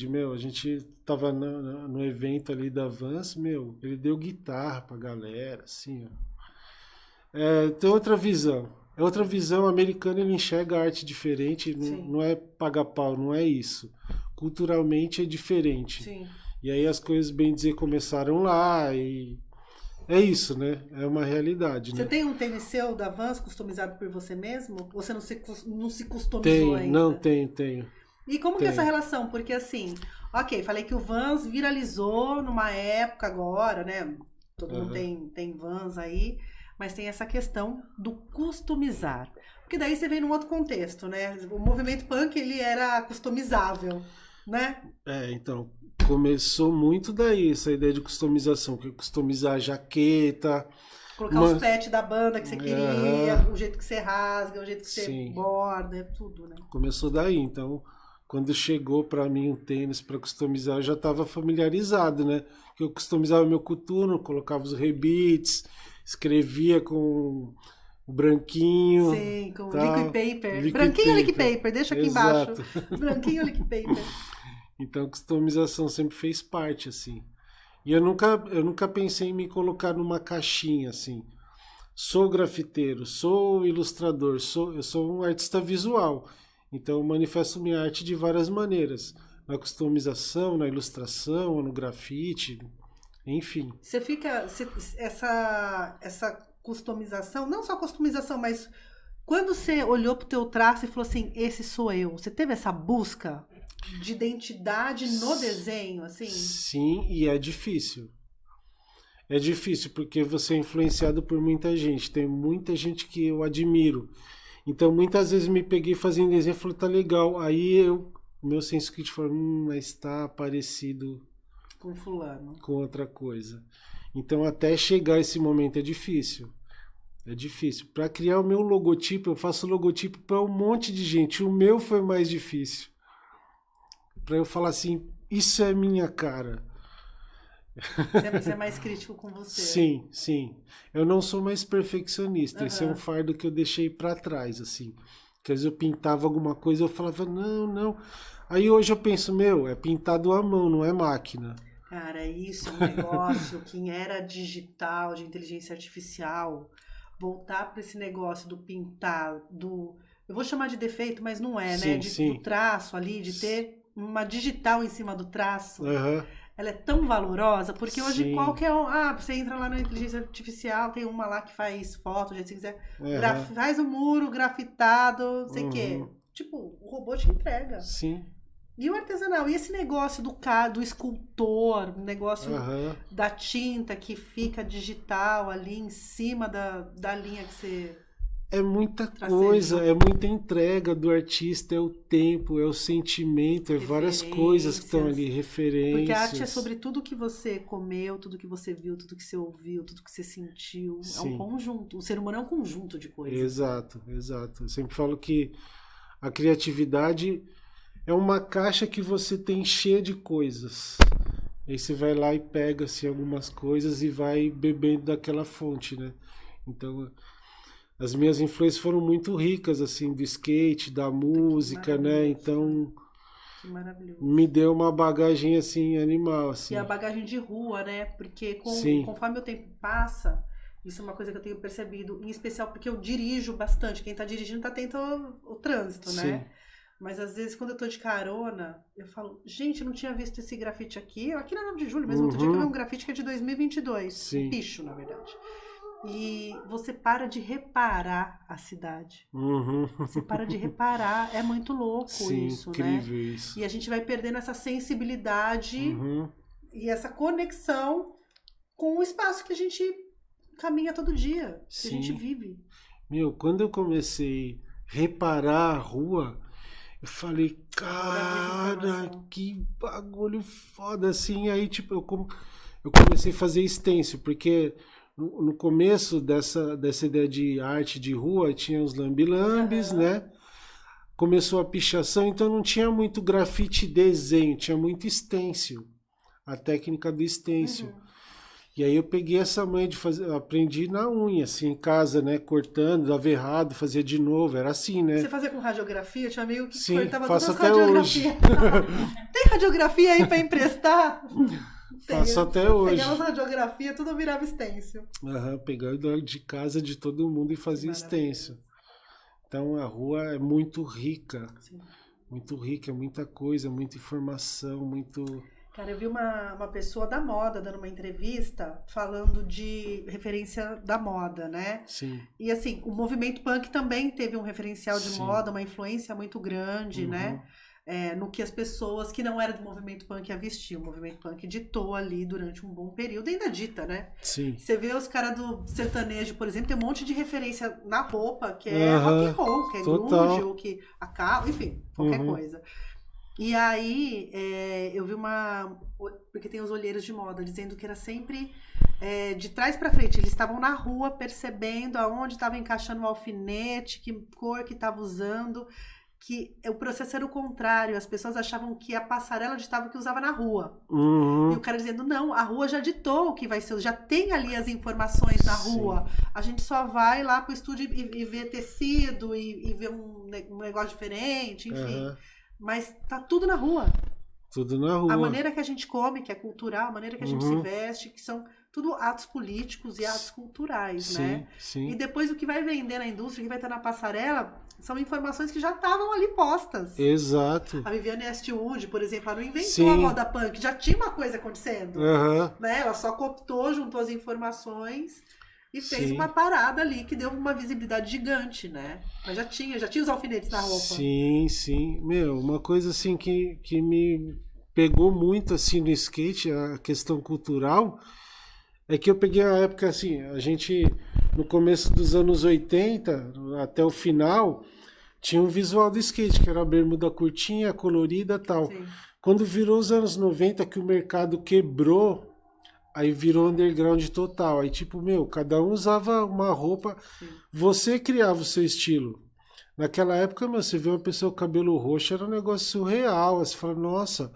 Meu, a gente tava no evento ali da Vans, meu, ele deu guitarra pra galera, assim, ó. Tem outra visão. É outra visão, o americano ele enxerga a arte diferente, não é paga pau, não é isso. Culturalmente é diferente. Sim. E aí as coisas, bem dizer, começaram lá e... É isso, né? É uma realidade, Você né? tem um tênis seu da Vans customizado por você mesmo? Ou você não se customizou ainda? Não, tenho. E como que é essa relação? Porque assim, ok, falei que o Vans viralizou numa época agora, né? Todo mundo tem Vans aí, mas tem essa questão do customizar. Porque daí você vem num outro contexto, né? O movimento punk, ele era customizável, né? Então, começou muito daí essa ideia de customização, que customizar a jaqueta... Colocar os pets da banda que você queria, o jeito que você rasga, o jeito que você borda, tudo, né? Começou daí, então... Quando chegou para mim um tênis para customizar, eu já estava familiarizado, né? Que eu customizava meu coturno, colocava os rebites, escrevia com o branquinho. Sim, com tal. liquid paper. Branquinho ou liquid paper? Deixa aqui embaixo. Branquinho ou liquid paper? Então, customização sempre fez parte, assim. E eu nunca pensei em me colocar numa caixinha, assim. Sou grafiteiro, sou ilustrador, eu sou um artista visual. Então eu manifesto minha arte de várias maneiras. Na customização, na ilustração, no grafite, enfim. Você fica... Essa customização, não só customização, mas quando você olhou pro teu traço e falou assim, esse sou eu, você teve essa busca de identidade no desenho, assim? Sim, e é difícil. É difícil porque você é influenciado por muita gente. Tem muita gente que eu admiro. Então, muitas vezes me peguei fazendo desenho e falei, tá legal. Aí meu senso crítico falou, mas tá parecido com fulano, com outra coisa. Então, até chegar esse momento é difícil. É difícil. Para criar o meu logotipo, eu faço logotipo para um monte de gente. O meu foi mais difícil. Para eu falar assim, isso é minha cara. Você é mais crítico com você. Sim. Eu não sou mais perfeccionista. Esse é um fardo que eu deixei pra trás, assim. Porque às vezes eu pintava alguma coisa, eu falava, não. Aí hoje eu penso, é pintado à mão, não é máquina. Cara, isso é um negócio que era digital, de inteligência artificial, voltar para esse negócio do pintar, eu vou chamar de defeito, mas não é, né? Do traço ali, de ter uma digital em cima do traço. Ela é tão valorosa, porque hoje qualquer um... você entra lá na inteligência artificial, tem uma lá que faz foto, do jeito que você quiser. Faz um muro grafitado, não sei o quê. Tipo, o robô te entrega. Sim. E o artesanal? E esse negócio do escultor, o negócio da tinta que fica digital ali em cima da linha que você... É muita coisa, é muita entrega do artista, é o tempo, é o sentimento, é várias coisas que estão ali, referências. Porque a arte é sobre tudo que você comeu, tudo que você viu, tudo que você ouviu, tudo que você sentiu. Sim. É um conjunto. O ser humano é um conjunto de coisas. Exato. Eu sempre falo que a criatividade é uma caixa que você tem cheia de coisas. Aí você vai lá e pega assim, algumas coisas e vai bebendo daquela fonte, né? Então... As minhas influências foram muito ricas, assim, do skate, da música, né? Então, que maravilhoso. Me deu uma bagagem, assim, animal, assim. E a bagagem de rua, né? Porque conforme o tempo passa, isso é uma coisa que eu tenho percebido, em especial porque eu dirijo bastante. Quem tá dirigindo tá atento ao trânsito, né? Mas às vezes, quando eu tô de carona, eu falo, gente, eu não tinha visto esse grafite aqui. Aqui na 9 de julho mesmo, outro dia que eu vi um grafite que é de 2022. Um picho, na verdade. E você para de reparar a cidade. Você para de reparar. É muito louco isso, incrível, né? Isso. E a gente vai perdendo essa sensibilidade e essa conexão com o espaço que a gente caminha todo dia, que a gente vive. Meu, quando eu comecei a reparar a rua, eu falei, cara, que bagulho foda, assim. Aí, tipo, eu comecei a fazer stencil, porque no começo dessa ideia de arte de rua, tinha os lambi-lambis, né? Começou a pichação, então não tinha muito grafite e desenho, tinha muito stencil, a técnica do stencil. E aí eu peguei essa manha de fazer, aprendi na unha, assim, em casa, né, cortando, dava errado, fazia de novo, era assim, né? Você fazia com radiografia? Eu tinha um amigo que Sim, cortava faço todas as até hoje. Tem radiografia aí pra emprestar? Faço até hoje. Pegava as radiografias, tudo virava stencil. Pegava de casa de todo mundo e fazia stencil. Então a rua é muito rica. Sim. Muito rica, muita coisa, muita informação, muito... Cara, eu vi uma pessoa da moda dando uma entrevista falando de referência da moda, né? Sim. E assim, o movimento punk também teve um referencial de moda, uma influência muito grande, né? No que as pessoas que não eram do movimento punk iam vestir. O movimento punk ditou ali durante um bom período, ainda dita, né? Sim. Você vê os caras do sertanejo, por exemplo, tem um monte de referência na roupa, que é rock and roll, que é grunge, ou que a enfim, qualquer coisa. E aí, eu vi porque tem os olheiros de moda, dizendo que era sempre de trás pra frente. Eles estavam na rua percebendo aonde estava encaixando o alfinete, que cor que estava usando, que o processo era o contrário. As pessoas achavam que a passarela ditava o que usava na rua. E o cara dizendo, não, a rua já ditou o que vai ser, já tem ali as informações na rua. A gente só vai lá pro estúdio e ver tecido e ver um negócio diferente, enfim. Mas tá tudo na rua. Tudo na rua. A maneira que a gente come, que é cultural, a maneira que a gente se veste, que são tudo atos políticos e atos culturais, né? Sim. E depois o que vai vender na indústria, o que vai estar na passarela, são informações que já estavam ali postas. Exato. A Viviane Westwood, por exemplo, ela não inventou a moda punk, já tinha uma coisa acontecendo. Né? Ela só cooptou, juntou as informações e fez uma parada ali que deu uma visibilidade gigante, né? Mas já tinha os alfinetes na roupa. Sim. Meu, uma coisa assim que me pegou muito assim no skate, a questão cultural, é que eu peguei a época assim, a gente no começo dos anos 80 até o final tinha um visual do skate, que era a bermuda curtinha, colorida e tal. Sim. Quando virou os anos 90 que o mercado quebrou, aí virou underground total. Aí, tipo, cada um usava uma roupa. Você criava o seu estilo. Naquela época, você vê uma pessoa com cabelo roxo, era um negócio surreal. Você fala, nossa.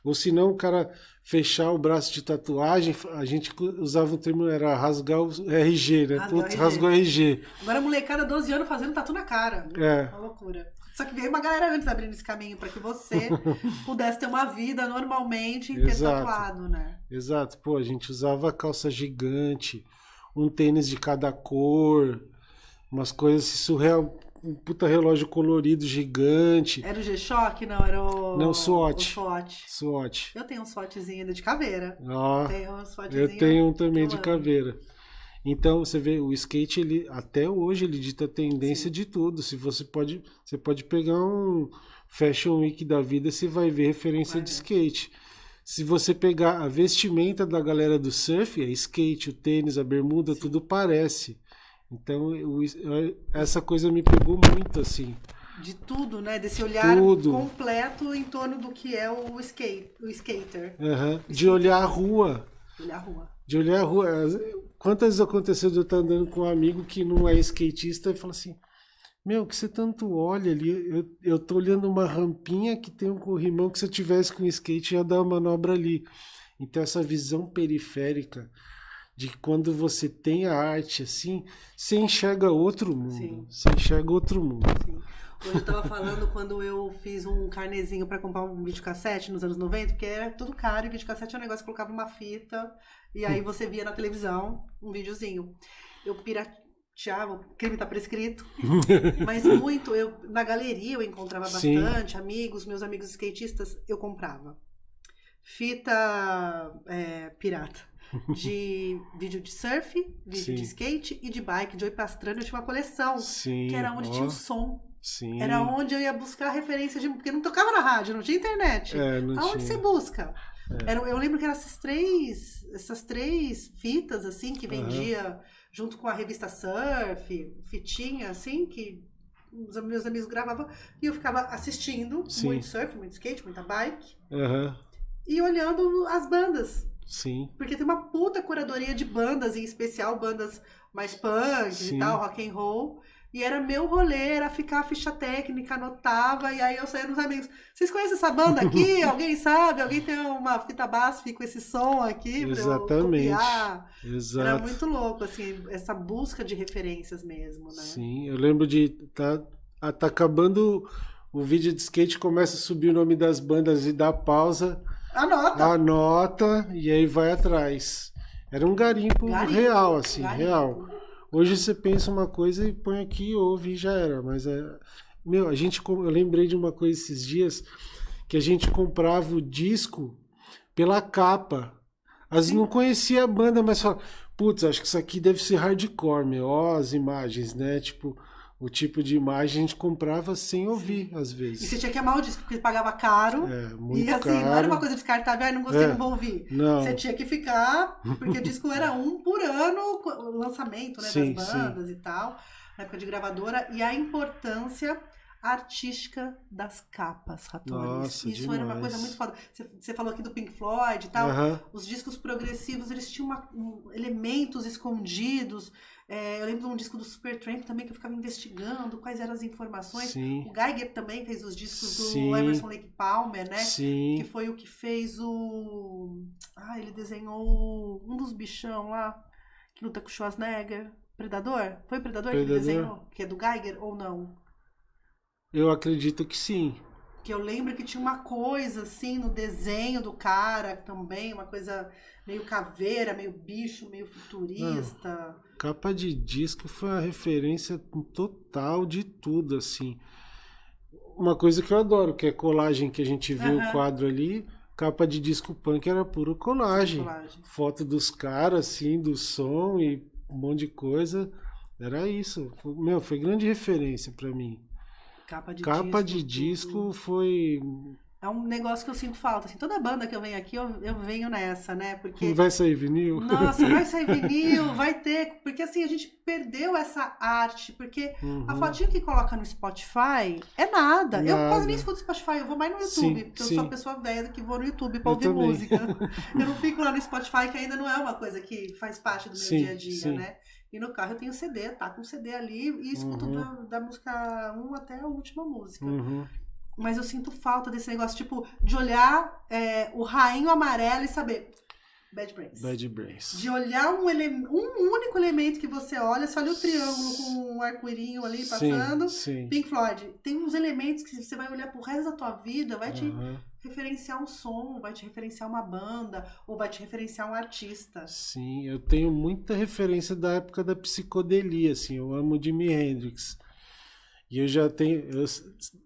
Ou se não, o cara fechar o braço de tatuagem, a gente usava o termo, era rasgar o RG, né? Rasgou o RG. Agora a molecada, 12 anos, fazendo tatu na cara. Uma loucura. Só que veio uma galera antes abrindo esse caminho para que você pudesse ter uma vida normalmente e ter tatuado, né? Exato. Pô, a gente usava calça gigante, um tênis de cada cor, umas coisas surreal, um puta relógio colorido gigante. Era o G-Shock? Não, era o... Não, SWAT. SWAT. Eu tenho um SWATzinho ainda de caveira. Eu tenho um também de caveira. Então, você vê, o skate, ele, até hoje, ele dita a tendência de tudo. Você pode pegar um Fashion Week da vida, você vai ver referência de skate. Se você pegar a vestimenta da galera do surf, é skate, o tênis, a bermuda, tudo parece. Então, essa coisa me pegou muito, assim. De tudo, né? Desse olhar completo em torno do que é o skater. De olhar a rua. De olhar a rua. Quantas vezes aconteceu de eu estar andando com um amigo que não é skatista e fala assim, meu, que você tanto olha ali, eu tô olhando uma rampinha que tem um corrimão que se eu tivesse com skate ia dar uma manobra ali. Então essa visão periférica de que quando você tem a arte assim, você enxerga outro mundo. Sim. Você enxerga outro mundo. Sim. Hoje eu tava falando quando eu fiz um carnezinho pra comprar um videocassete nos anos 90, porque era tudo caro, e videocassete é um negócio que colocava uma fita, e aí você via na televisão um videozinho. Eu pirateava, o crime tá prescrito, mas muito, na galeria eu encontrava bastante, meus amigos skatistas, eu comprava. Fita pirata. De vídeo de surf, vídeo de skate e de bike, de Oi Pastrana, eu tinha uma coleção, que era onde tinha o som. Sim. Era onde eu ia buscar referência porque não tocava na rádio, não tinha internet. Aonde você busca? Eu lembro que eram essas três fitas, assim, que vendia junto com a revista Surf, fitinha, assim, que os meus amigos gravavam, e eu ficava assistindo muito surf, muito skate, muita bike, e olhando as bandas. Sim. Porque tem uma puta curadoria de bandas, em especial bandas mais punk e tal, rock and roll. E era meu rolê, era ficar a ficha técnica, anotava, e aí eu saía nos amigos. Vocês conhecem essa banda aqui? Alguém sabe? Alguém tem uma fita BASF com esse som aqui pra eu copiar? Exato. Era muito louco, assim, essa busca de referências mesmo, né? Sim, eu lembro de tá acabando o vídeo de skate, começa a subir o nome das bandas e dá pausa. Anota e aí vai atrás. Era um garimpo real, assim, real. Hoje você pensa uma coisa e põe aqui, ouve e já era. Mas meu, eu lembrei de uma coisa esses dias, que a gente comprava o disco pela capa. Às vezes não conhecia a banda, mas falava, putz, acho que isso aqui deve ser hardcore, meu. Ó, as imagens, né? Tipo, o tipo de imagem a gente comprava sem ouvir, às vezes. E você tinha que amar o disco, porque pagava caro. Muito e assim, caro. não era uma coisa descartável, não gostei, não vou ouvir. Não. Você tinha que ficar, porque o disco era um por ano, o lançamento, né, das bandas e tal, na época de gravadora, e a importância artística das capas, Ratones. Nossa, isso demais. era uma coisa muito foda. Você falou aqui do Pink Floyd e tal, os discos progressivos, eles tinham elementos escondidos. Eu lembro de um disco do Supertramp também, que eu ficava investigando quais eram as informações. Sim. O Geiger também fez os discos do Emerson Lake Palmer, né? Sim. Que foi o que fez o... ele desenhou um dos bichão lá, que luta com o Schwarzenegger. Predador? Foi o Predador que ele desenhou? Que é do Geiger ou não? Eu acredito que sim. Que eu lembro que tinha uma coisa assim no desenho do cara também, uma coisa meio caveira, meio bicho, meio futurista. Capa de disco foi uma referência total de tudo, assim. Uma coisa que eu adoro, que é colagem, que a gente viu o quadro ali. Capa de disco punk era puro colagem. Foto dos caras, assim, do som e um monte de coisa. Era isso. Meu, foi grande referência pra mim. Capa de disco foi... É um negócio que eu sinto falta. Assim, toda banda que eu venho aqui, eu venho nessa, né? Porque... Vai sair vinil? Nossa, vai sair vinil, vai ter... Porque assim, a gente perdeu essa arte. Porque a fotinha que coloca no Spotify é nada. Eu quase nem escuto Spotify, eu vou mais no YouTube. Porque eu sou a pessoa velha que vou no YouTube pra ouvir música. Eu não fico lá no Spotify, que ainda não é uma coisa que faz parte do meu dia a dia, né? E no carro eu tenho CD, tá com CD ali e escuto da música 1 até a última música. Mas eu sinto falta desse negócio, tipo, de olhar o rainho amarelo e saber... Bad Brains. De olhar um único elemento que você olha o triângulo com um arco-íris ali passando. Pink Floyd. Tem uns elementos que você vai olhar pro resto da tua vida, vai te referenciar um som, vai te referenciar uma banda, ou vai te referenciar um artista. Sim, eu tenho muita referência da época da psicodelia, assim, eu amo Jimi Hendrix. E eu já tenho,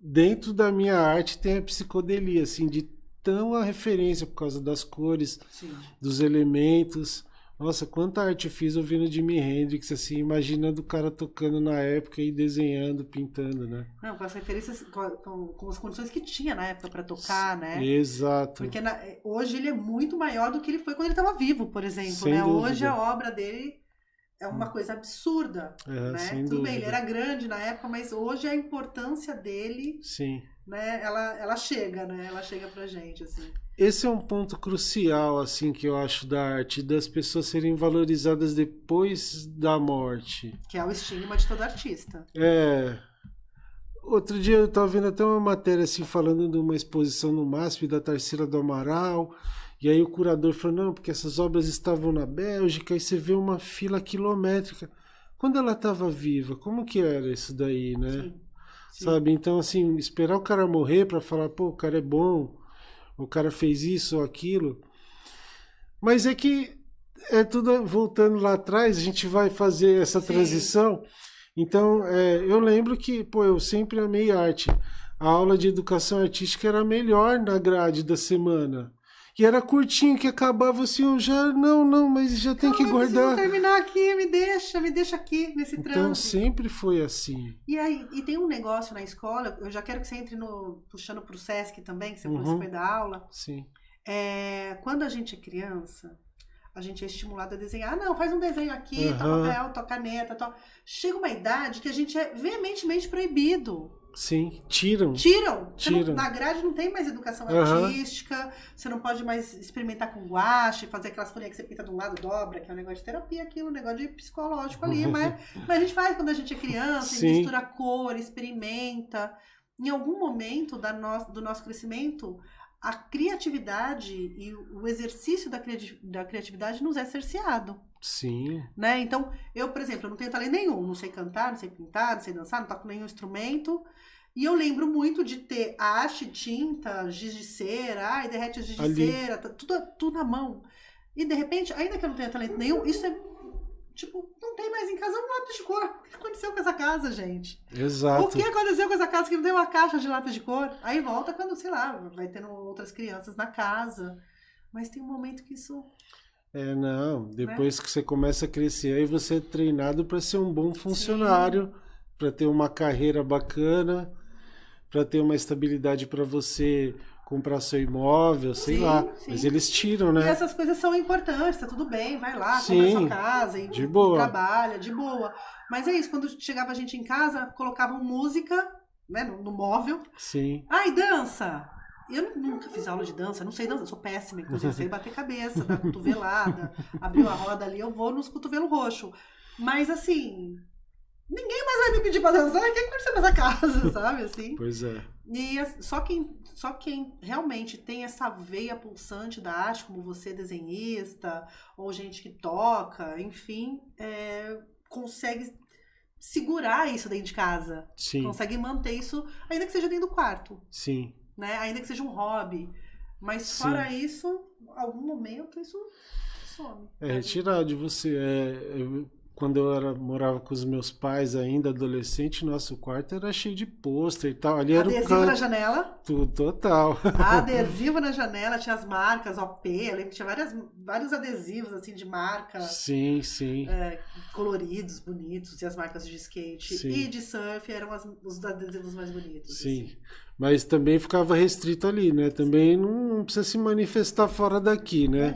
dentro da minha arte tem a psicodelia, assim, de tão a referência por causa das cores, dos elementos. Nossa, quanta arte eu fiz ouvindo Jimi Hendrix, assim, imaginando o cara tocando na época e desenhando, pintando, né? Não, com as referências, com as condições que tinha na época para tocar, né? Exato. Porque hoje ele é muito maior do que ele foi quando ele estava vivo, por exemplo, Sem né? dúvida. Hoje a obra dele é uma coisa absurda, né? Tudo bem, ele era grande na época, mas hoje a importância dele, né? Ela chega, né? Ela chega pra gente, assim. Esse é um ponto crucial, assim, que eu acho da arte, das pessoas serem valorizadas depois da morte. Que é o estigma de todo artista. Outro dia eu estava vendo até uma matéria, assim, falando de uma exposição no MASP da Tarsila do Amaral, e aí o curador falou, não, porque essas obras estavam na Bélgica, e você vê uma fila quilométrica. Quando ela estava viva, como que era isso daí, né? Sim. Sabe? Então, assim, esperar o cara morrer para falar, pô, o cara é bom, o cara fez isso ou aquilo. Mas é que é tudo voltando lá atrás, a gente vai fazer essa transição. Então, eu lembro que, pô, eu sempre amei arte. A aula de educação artística era a melhor na grade da semana. E era curtinho, que acabava assim, eu já, não, mas já tem que guardar. Eu terminar aqui, me deixa aqui, nesse trânsito. Então, sempre foi assim. E tem um negócio na escola, eu já quero que você entre puxando pro Sesc também, que você foi dar aula. Sim. Quando a gente é criança, a gente é estimulado a desenhar. Ah, não, faz um desenho aqui, toca papel, toca caneta, toca... Chega uma idade que a gente é veementemente proibido. Sim, tiram. Na grade não tem mais educação artística, você não pode mais experimentar com guache, fazer aquelas folhinhas que você pinta de um lado, dobra, que é um negócio de terapia, aquilo, um negócio de psicológico ali, mas a gente faz quando a gente é criança, mistura cor, experimenta. Em algum momento do nosso crescimento, a criatividade e o exercício da criatividade nos é cerceado. Sim. Né? Então, eu, por exemplo, eu não tenho talento nenhum, não sei cantar, não sei pintar, não sei dançar, não toco nenhum instrumento. E eu lembro muito de ter a haste, tinta, giz de cera, derrete o giz de cera, tudo na mão. E de repente, ainda que eu não tenha talento nenhum, isso é, tipo, não tem mais em casa um lápis de cor. O que aconteceu com essa casa, gente? Exato. O que aconteceu com essa casa que não tem uma caixa de lápis de cor? Aí volta quando, sei lá, vai tendo outras crianças na casa. Mas tem um momento que isso... não. Depois que você começa a crescer, aí você é treinado para ser um bom funcionário, para ter uma carreira bacana, para ter uma estabilidade para você comprar seu imóvel, sei lá. Sim. Mas eles tiram, né? E essas coisas são importantes, tá tudo bem, vai lá, compra sua casa e de boa. Trabalha, de boa. Mas é isso, quando chegava a gente em casa, colocavam música, né, no móvel. Sim. Ai, dança! Eu nunca fiz aula de dança, não sei dançar, sou péssima, inclusive, sei bater cabeça, dar cotovelada, abriu a roda ali, eu vou nos cotovelos roxos. Mas assim, ninguém mais vai me pedir pra dançar, quem curte nessa casa, sabe, assim? Pois é. E só quem realmente tem essa veia pulsante da arte, como você, desenhista, ou gente que toca, enfim, consegue segurar isso dentro de casa. Sim. Consegue manter isso, ainda que seja dentro do quarto. Sim. Né? Ainda que seja um hobby. Mas fora isso, algum momento isso some. Retirar de você. Quando eu morava com os meus pais ainda, adolescente, nosso quarto era cheio de pôster e tal. Ali adesivo na janela? Tudo, total. Adesivo na janela, tinha as marcas, OP, eu lembro que tinha vários adesivos assim de marca. Sim. Coloridos, bonitos, e as marcas de skate e de surf eram os adesivos mais bonitos. Sim. Assim. Mas também ficava restrito ali, né? Também não precisa se manifestar fora daqui, né?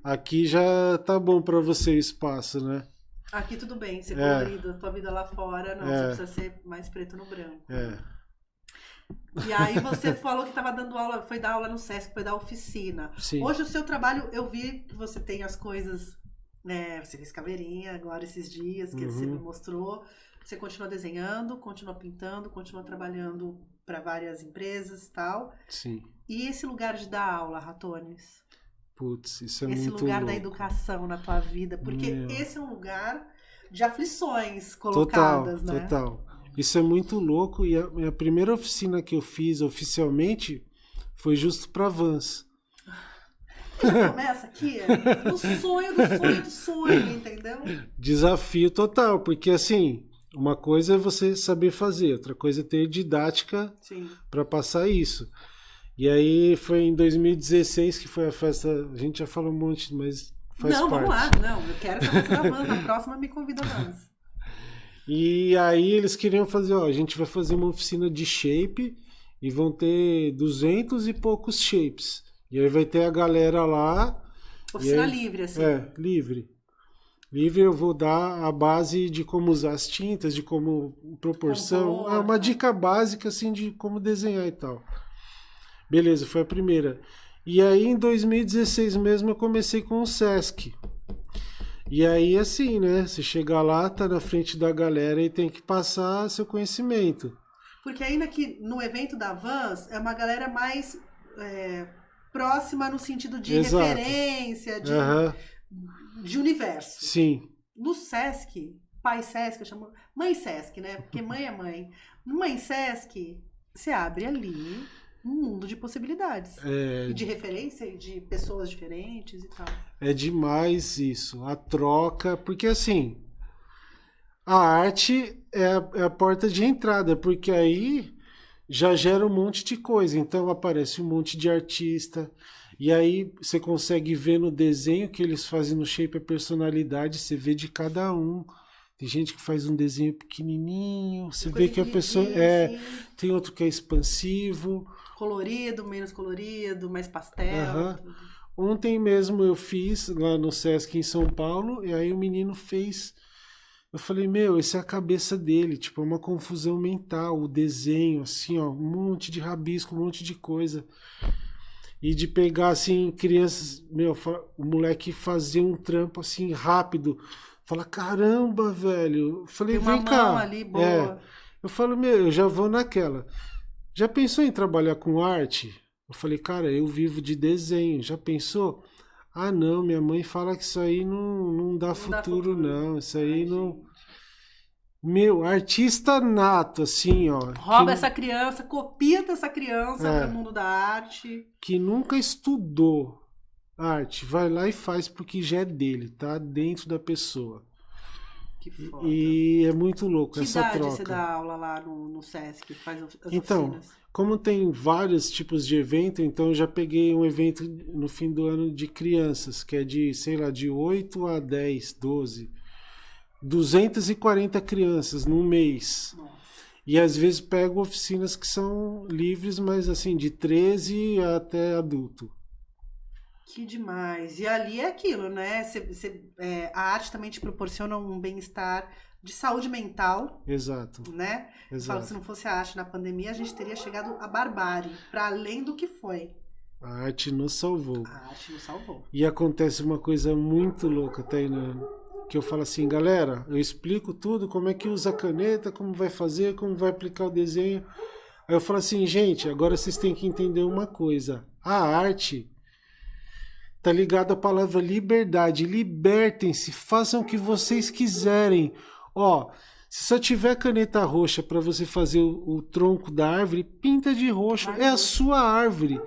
Aqui já tá bom pra você o espaço, né? Aqui tudo bem, ser colorido, tua vida lá fora, não, você precisa ser mais preto no branco. E aí você falou que estava dando aula, foi dar aula no Sesc, foi dar oficina. Sim. Hoje o seu trabalho, eu vi que você tem as coisas, você fez caveirinha agora esses dias, que você me mostrou. Você continua desenhando, continua pintando, continua trabalhando para várias empresas e tal. Sim. E esse lugar de dar aula, Ratones? Putz, isso é muito esse lugar louco. Da educação na tua vida, porque esse é um lugar de aflições colocadas, total, né? Total. Isso é muito louco e a primeira oficina que eu fiz oficialmente foi justo para Vans. Já começa aqui, no sonho do sonho, entendeu? Desafio total, porque assim, uma coisa é você saber fazer, outra coisa é ter didática para passar isso. E aí foi em 2016 que foi a festa, a gente já falou um monte, mas faz parte. Vamos lá, eu quero essa festa da Vans, na próxima me convida a Vans. E aí eles queriam fazer, a gente vai fazer uma oficina de shape e vão ter 200 e poucos shapes. E aí vai ter a galera lá. Oficina livre, assim. Livre. Livre eu vou dar a base de como usar as tintas, de como proporção. Uma dica básica, assim, de como desenhar e tal. Beleza, foi a primeira. E aí em 2016 mesmo eu comecei com o Sesc. E aí assim, né? Você chega lá, tá na frente da galera e tem que passar seu conhecimento. Porque ainda que no evento da Vans é uma galera mais próxima no sentido de referência, de universo. Sim. No Sesc, pai Sesc, eu chamo mãe Sesc, né? Porque mãe é mãe. Mãe Sesc, você abre ali um mundo de possibilidades. E de referência e de pessoas diferentes e tal. É demais isso. A troca, porque assim, a arte é a porta de entrada, porque aí já gera um monte de coisa. Então aparece um monte de artista. E aí você consegue ver no desenho que eles fazem no shape a personalidade, você vê de cada um. Tem gente que faz um desenho pequenininho, você Coisa vê que a pessoa assim, tem outro que é expansivo. colorido, menos colorido, mais pastel. Aham. Ontem mesmo eu fiz lá no Sesc em São Paulo, e aí o menino fez. Eu falei, meu, essa é a cabeça dele, tipo, é uma confusão mental, o desenho, assim, ó, um monte de rabisco, um monte de coisa. E de pegar, assim, crianças, meu, o moleque fazer um trampo, assim, rápido. Fala, caramba, velho. Eu falei, Tem uma vem mão cá. ali boa. Eu falo, meu, eu já vou naquela. Já pensou em trabalhar com arte? Eu falei, cara, eu vivo de desenho. Já pensou? Ah, não, minha mãe fala que isso aí não dá futuro, não. Isso aí não. Gente. Meu, artista nato, assim, ó. Rouba essa criança, copia dessa criança para o mundo da arte. Que nunca estudou arte, vai lá e faz porque já é dele, tá dentro da pessoa. Que foda. E é muito louco Que essa idade troca. você dá aula lá no Sesc? Faz as Então, oficinas? como tem vários tipos de evento, então eu já peguei um evento no fim do ano de crianças, que é de, sei lá, de 8 a 10, 12. 240 crianças num mês. Nossa. E às vezes pego oficinas que são livres, mas assim, de 13 até adulto. Que demais. E ali é aquilo, né? A arte também te proporciona um bem-estar de saúde mental, Exato. né? Eu falo que se não fosse a arte na pandemia, a gente teria chegado à barbárie, para além do que foi. A arte nos salvou. A arte nos salvou. E acontece uma coisa muito louca, Tainá, que eu falo assim, galera, eu explico tudo, como é que usa a caneta, como vai fazer, como vai aplicar o desenho. Aí eu falo assim, gente, agora vocês têm que entender uma coisa. A arte tá ligada à palavra liberdade. Libertem-se, façam o que vocês quiserem. Ó, se só tiver caneta roxa para você fazer o tronco da árvore, pinta de roxo. É a sua árvore.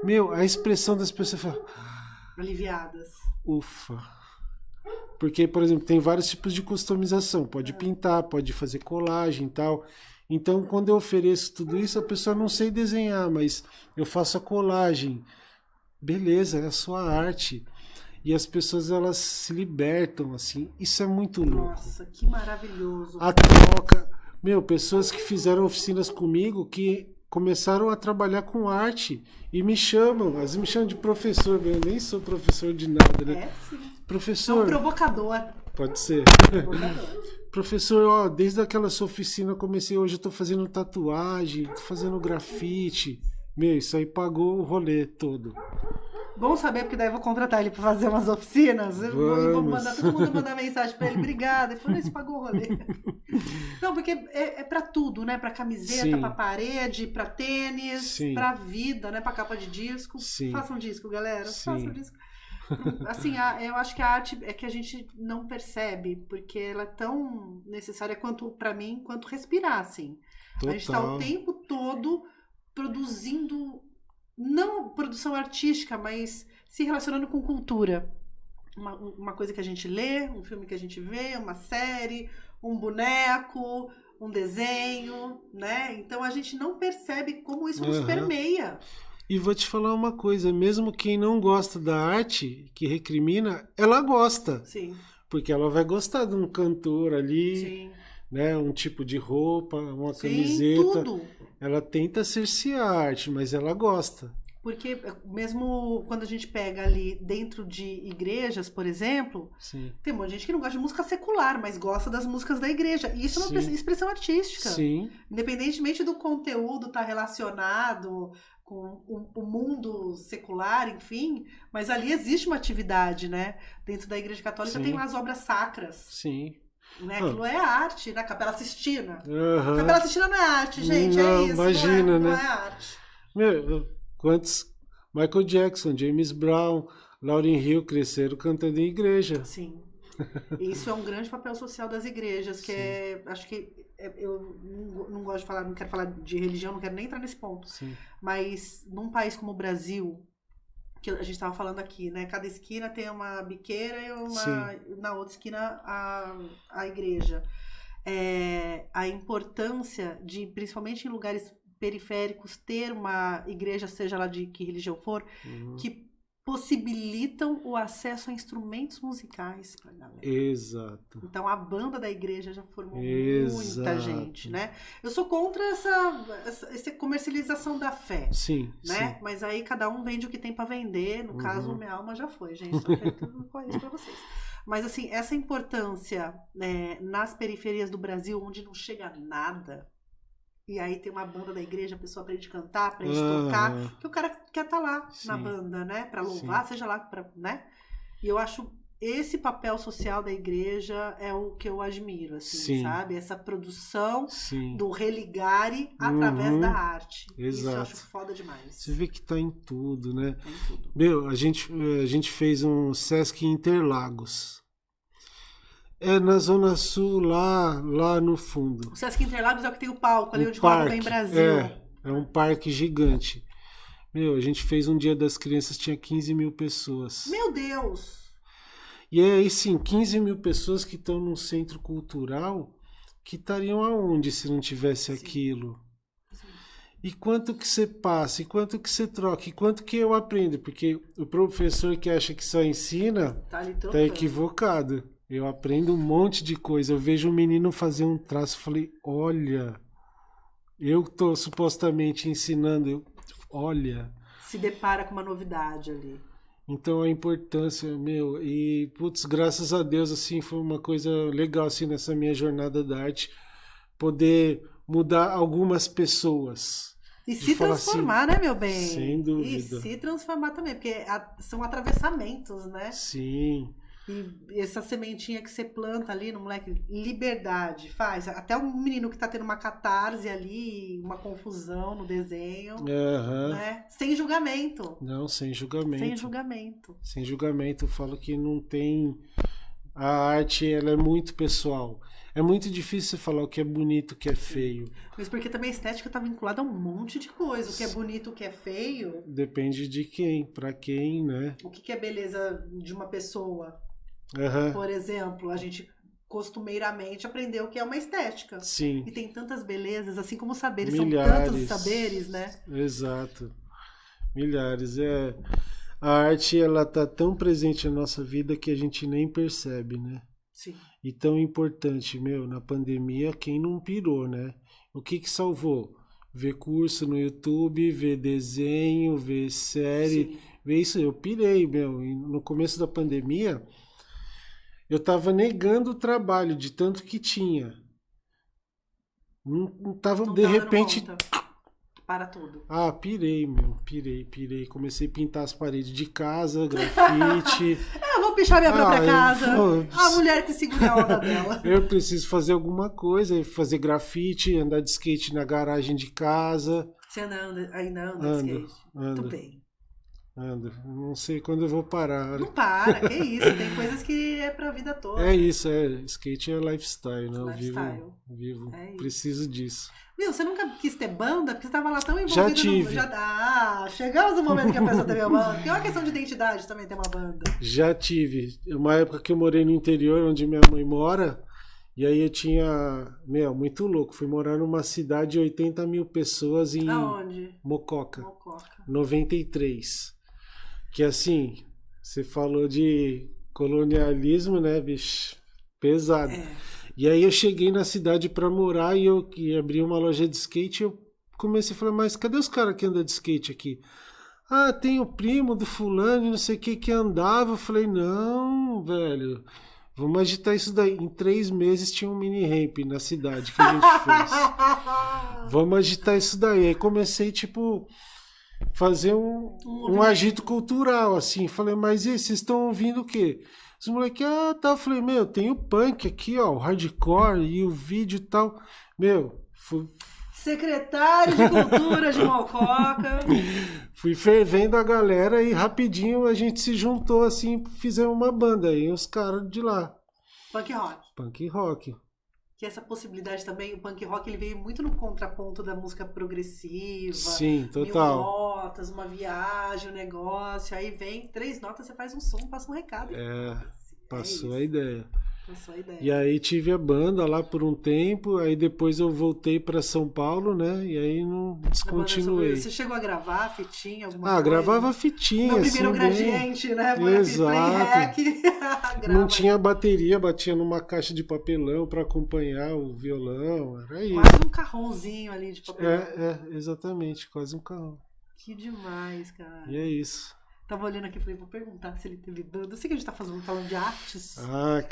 Meu, a expressão das pessoas fala, Aliviadas. ufa. Porque, por exemplo, tem vários tipos de customização. Pode pintar, pode fazer colagem e tal. Então, quando eu ofereço tudo isso, a pessoa não sei desenhar, mas eu faço a colagem. Beleza, é a sua arte. E as pessoas, elas se libertam, assim. Isso é muito louco. Nossa, que maravilhoso. A troca. Meu, pessoas que fizeram oficinas comigo que começaram a trabalhar com arte e me chamam. Elas me chamam de professor. Eu nem sou professor de nada, né? É, sim. Professor. É um provocador. Pode ser. Provocador. Professor, ó, desde aquela sua oficina eu comecei, hoje eu tô fazendo tatuagem, tô fazendo grafite. Meu, isso aí pagou o rolê todo. Bom saber, porque daí eu vou contratar ele para fazer umas oficinas. Eu vou mandar todo mundo mandar mensagem para ele. Obrigada. Ele falou, isso pagou o rolê. Não, porque é para tudo, né? Para camiseta, para parede, para tênis, para vida, né? Para capa de disco. Sim. Façam disco, galera. Sim. Façam disco. Assim, eu acho que a arte é que a gente não percebe, porque ela é tão necessária quanto para mim, quanto respirar, assim. Total. A gente está o tempo todo produzindo, não produção artística, mas se relacionando com cultura. Uma coisa que a gente lê, um filme que a gente vê, uma série, um boneco, um desenho, né? Então a gente não percebe como isso nos permeia. E vou te falar uma coisa, mesmo quem não gosta da arte, que recrimina, ela gosta. Sim. Porque ela vai gostar de um cantor ali, sim. Né? Um tipo de roupa, uma sim, camiseta. Tudo. Ela tenta cercear a arte, mas ela gosta. Porque mesmo quando a gente pega ali dentro de igrejas, por exemplo, Sim. tem um monte de gente que não gosta de música secular, mas gosta das músicas da igreja. E isso é uma expressão artística. Sim. Independentemente do conteúdo estar relacionado com o mundo secular, enfim, mas ali existe uma atividade, né? Dentro da Igreja Católica tem as obras sacras. Sim. Né? Aquilo é arte, né? Capela Sistina. Uhum. Capela Sistina não é arte, gente, não, é isso. Imagina, não né? Não é arte. Meu, quantos Michael Jackson, James Brown, Lauryn Hill cresceram cantando em igreja. Sim. Isso é um grande papel social das igrejas, que acho que eu não gosto de falar, não quero falar de religião, não quero nem entrar nesse ponto. Sim. Mas num país como o Brasil, que a gente estava falando aqui, né? Cada esquina tem uma biqueira e na outra esquina a igreja. A importância de, principalmente em lugares periféricos, ter uma igreja, seja lá de que religião for, que possibilitam o acesso a instrumentos musicais pra galera. Exato. Então a banda da igreja já formou muita Exato. gente, né? Eu sou contra essa comercialização da fé, Sim, né? sim. Mas aí cada um vende o que tem pra vender. No caso, minha alma já foi, gente. Tô feito com isso pra vocês. Mas assim, essa importância, né, nas periferias do Brasil, onde não chega nada, e aí tem uma banda da igreja, a pessoa aprende a cantar, aprende a tocar, que o cara quer estar lá na Sim. banda, né? Pra louvar, seja lá, né? E eu acho esse papel social da igreja é o que eu admiro, assim, Sim. sabe? Essa produção Sim. do religare através da arte. Isso eu Exato. acho foda demais. Você vê que tá em tudo, né? Tem tudo. Meu, a gente fez um Sesc Interlagos. É na Zona Sul, lá no fundo. O Sesc Interlagos é o que tem o palco, ali Um onde rola o parque, Bem Brasil. É um parque gigante. Meu, a gente fez um Dia das Crianças, tinha 15 mil pessoas. Meu Deus! E aí, sim, 15 mil pessoas que estão num centro cultural que estariam aonde se não tivesse aquilo? E quanto que você passa, e quanto que você troca, e quanto que eu aprendo? Porque o professor que acha que só ensina Tá ali tá trocando. equivocado. Eu aprendo um monte de coisa. Eu vejo um menino fazer um traço, falei, olha, eu tô supostamente ensinando, olha. Se depara com uma novidade ali. Então a importância, meu, e putz, graças a Deus, assim, foi uma coisa legal, assim, nessa minha jornada da arte, poder mudar algumas pessoas. E De se falar transformar, assim, né, meu bem? sem dúvida. E se transformar também, porque são atravessamentos, né? Sim, E essa sementinha que você planta ali no moleque, liberdade, faz. Até um menino que tá tendo uma catarse ali, uma confusão no desenho, aham. né? Sem julgamento. Não, sem julgamento. Sem julgamento. Sem julgamento, eu falo que não tem. A arte, ela é muito pessoal. É muito difícil você falar o que é bonito, o que é feio. Mas porque também a estética tá vinculada a um monte de coisa. O que é bonito, o que é feio. Depende de quem, pra quem, né? O que é beleza de uma pessoa. Aham. Por exemplo, a gente costumeiramente aprendeu o que é uma estética. Sim, E tem tantas belezas, assim como saberes, milhares. são tantos saberes, né? Exato. Milhares. A arte, ela tá tão presente na nossa vida que a gente nem percebe, né? Sim. E tão importante, meu, na pandemia, quem não pirou, né? O que salvou? Ver curso no YouTube, ver desenho, ver série, Sim. ver isso. Eu pirei, meu. E no começo da pandemia, eu tava negando o trabalho de tanto que tinha. Não tava, Não de tá dando repente... conta. Para tudo. Ah, pirei, meu. Pirei. Comecei a pintar as paredes de casa, grafite. Eu vou pichar minha própria eu casa. vou- A mulher que segura a onda dela. Eu preciso fazer alguma coisa, fazer grafite, andar de skate na garagem de casa. Você ainda anda de Ando, skate? ando. Muito bem. Ando. Não sei quando eu vou parar. Não para, que isso. Tem coisas que é pra vida toda. É isso, skate é lifestyle, né? Eu Lifestyle. vivo, É isso. preciso disso. Viu, você nunca quis ter banda? Porque você tava lá tão envolvido Já tive. Chegamos no momento que a pessoa teve uma banda. Porque é uma questão de identidade também ter uma banda. Já tive. Uma época que eu morei no interior, onde minha mãe mora, e aí eu tinha... Meu, muito louco. Fui morar numa cidade de 80 mil pessoas em Aonde? Mococa, Mococa. 93. Que assim, você falou de colonialismo, né, bicho? Pesado. É. E aí eu cheguei na cidade pra morar e eu que abri uma loja de skate e eu comecei a falar, mas cadê os caras que andam de skate aqui? Ah, tem o primo do fulano e não sei o que andava. Eu falei, não, velho, vamos agitar isso daí. Em 3 meses tinha um mini ramp na cidade que a gente fez. Vamos agitar isso daí. Aí comecei, tipo, fazer um agito cultural, assim. Falei, mas e aí, vocês estão ouvindo o quê? Os moleques, tá. Eu falei, meu, tem o punk aqui, ó, o hardcore e o vídeo e tal. Meu, Secretário de Cultura de Mococa. fui fervendo a galera e rapidinho a gente se juntou, assim, fizemos uma banda aí, os caras de lá. Punk rock. Punk rock. Que essa possibilidade também, o punk rock, ele veio muito no contraponto da música progressiva. Sim, 1000 total. notas, uma viagem, um negócio. Aí vem 3 notas, você faz um som, passa um recado. Passou É a ideia. A sua ideia. E aí tive a banda lá por um tempo, aí depois eu voltei para São Paulo, né? E aí não descontinuei. Você chegou a gravar fitinha, alguma coisa? Gravava fitinha, no primeiro assim, gradiente, né? Exato. Não tinha bateria, batia numa caixa de papelão para acompanhar o violão, era isso. Quase um carrãozinho ali de papelão. Exatamente, quase um carrão. Que demais, cara. E é isso. Tava olhando aqui e falei, vou perguntar se ele teve banda. Eu sei que a gente tá falando de artes.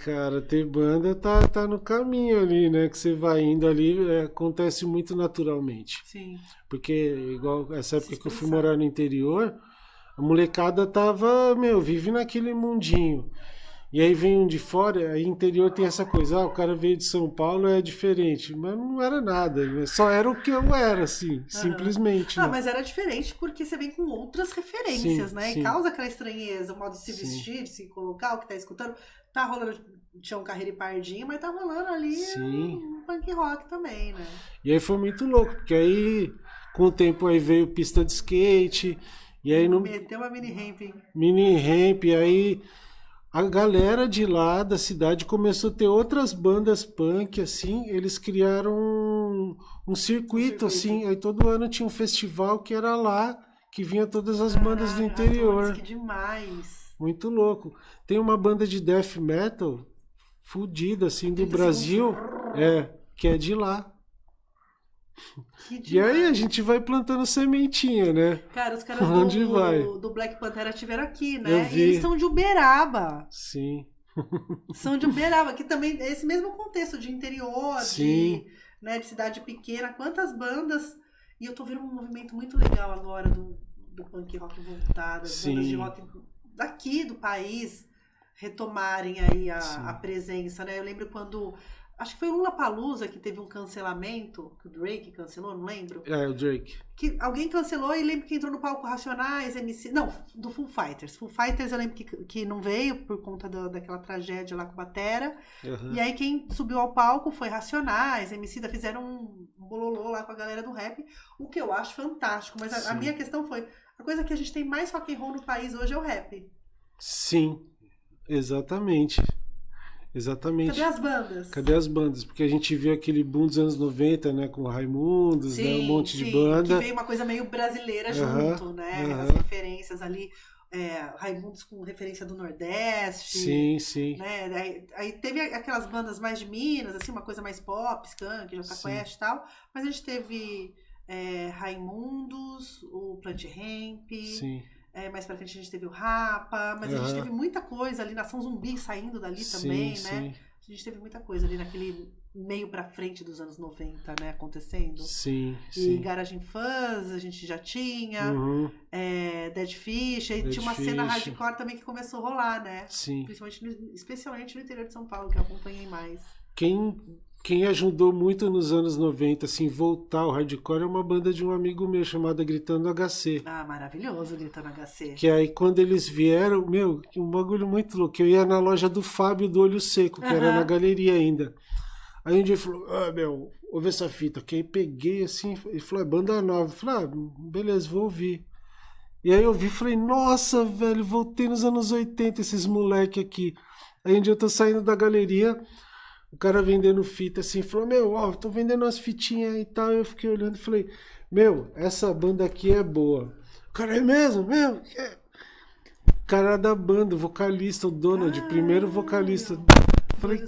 Cara, ter banda tá no caminho ali, né? Que você vai indo ali, acontece muito naturalmente. Sim. Porque, igual essa época que eu fui morar no interior, a molecada tava, vive naquele mundinho. E aí vem um de fora, aí interior tem essa coisa, o cara veio de São Paulo, é diferente. Mas não era nada, né? Só era o que eu era, assim, simplesmente. Mas era diferente porque você vem com outras referências, né? Sim. E causa aquela estranheza, o modo de se vestir, de se colocar, o que tá escutando. Tá rolando Tião Carreiro e Pardinho, mas tá rolando ali um punk rock também, né? E aí foi muito louco, porque aí, com o tempo, aí veio pista de skate, e aí... Meteu uma mini ramp, hein? Mini ramp, aí... A galera de lá da cidade começou a ter outras bandas punk, assim, eles criaram um circuito, assim, aí todo ano tinha um festival que era lá, que vinha todas as bandas do interior. Que demais! Muito louco. Tem uma banda de death metal fodida, assim, do Brasil, que é de lá. E aí a gente vai plantando sementinha, né? Cara, os caras do Black Pantera estiveram aqui, né? Eu vi. E eles são de Uberaba. Sim. São de Uberaba, que também é esse mesmo contexto de interior, de cidade pequena. Quantas bandas... E eu tô vendo um movimento muito legal agora do punk rock voltado, as bandas de rock daqui do país retomarem aí a presença, né? Eu lembro quando... Acho que foi o Lollapalooza que teve um cancelamento, que o Drake cancelou, não lembro. O Drake. Que alguém cancelou e lembro que entrou no palco Racionais, MC... Não, do Foo Fighters. Foo Fighters eu lembro que não veio por conta daquela tragédia lá com a Batera. Uhum. E aí quem subiu ao palco foi Racionais, MC da fizeram um bololô lá com a galera do rap, o que eu acho fantástico. Mas a minha questão foi, a coisa que a gente tem mais rock and roll no país hoje é o rap. Sim, exatamente. Exatamente. Cadê as bandas? Cadê as bandas? Porque a gente viu aquele boom dos anos 90, né? Com Raimundos, né? Um monte de banda. Que veio uma coisa meio brasileira junto, né? As referências ali. Raimundos com referência do Nordeste. Sim. Né? Aí teve aquelas bandas mais de Minas, assim, uma coisa mais pop, Skank, Jota Quest e tal. Mas a gente teve Raimundos, o Plant Ramp. Sim. Mais pra frente a gente teve o Rapa, mas a gente teve muita coisa ali, Nação Zumbi saindo dali também, né? A gente teve muita coisa ali naquele meio pra frente dos anos 90, né, acontecendo. Sim. E Garagem Fuzz a gente já tinha, Dead Fish, aí tinha uma cena hardcore também que começou a rolar, né? Sim. Especialmente no interior de São Paulo, que eu acompanhei mais. Quem ajudou muito nos anos 90, assim, voltar ao hardcore é uma banda de um amigo meu chamada Gritando HC. Ah, maravilhoso, Gritando HC. Que aí quando eles vieram, um bagulho muito louco. Eu ia na loja do Fábio do Olho Seco, que era na galeria ainda. Aí um dia ele falou, ouve essa fita. Que aí peguei assim, ele falou, é banda nova. Eu falei, beleza, vou ouvir. E aí eu ouvi e falei, nossa, velho, voltei nos anos 80, esses moleque aqui. Aí um dia eu tô saindo da galeria... O cara vendendo fita assim, falou, tô vendendo umas fitinhas e tal. Eu fiquei olhando e falei, essa banda aqui é boa. O cara, é mesmo? O cara da banda, o vocalista, o Donald, primeiro vocalista. Falei,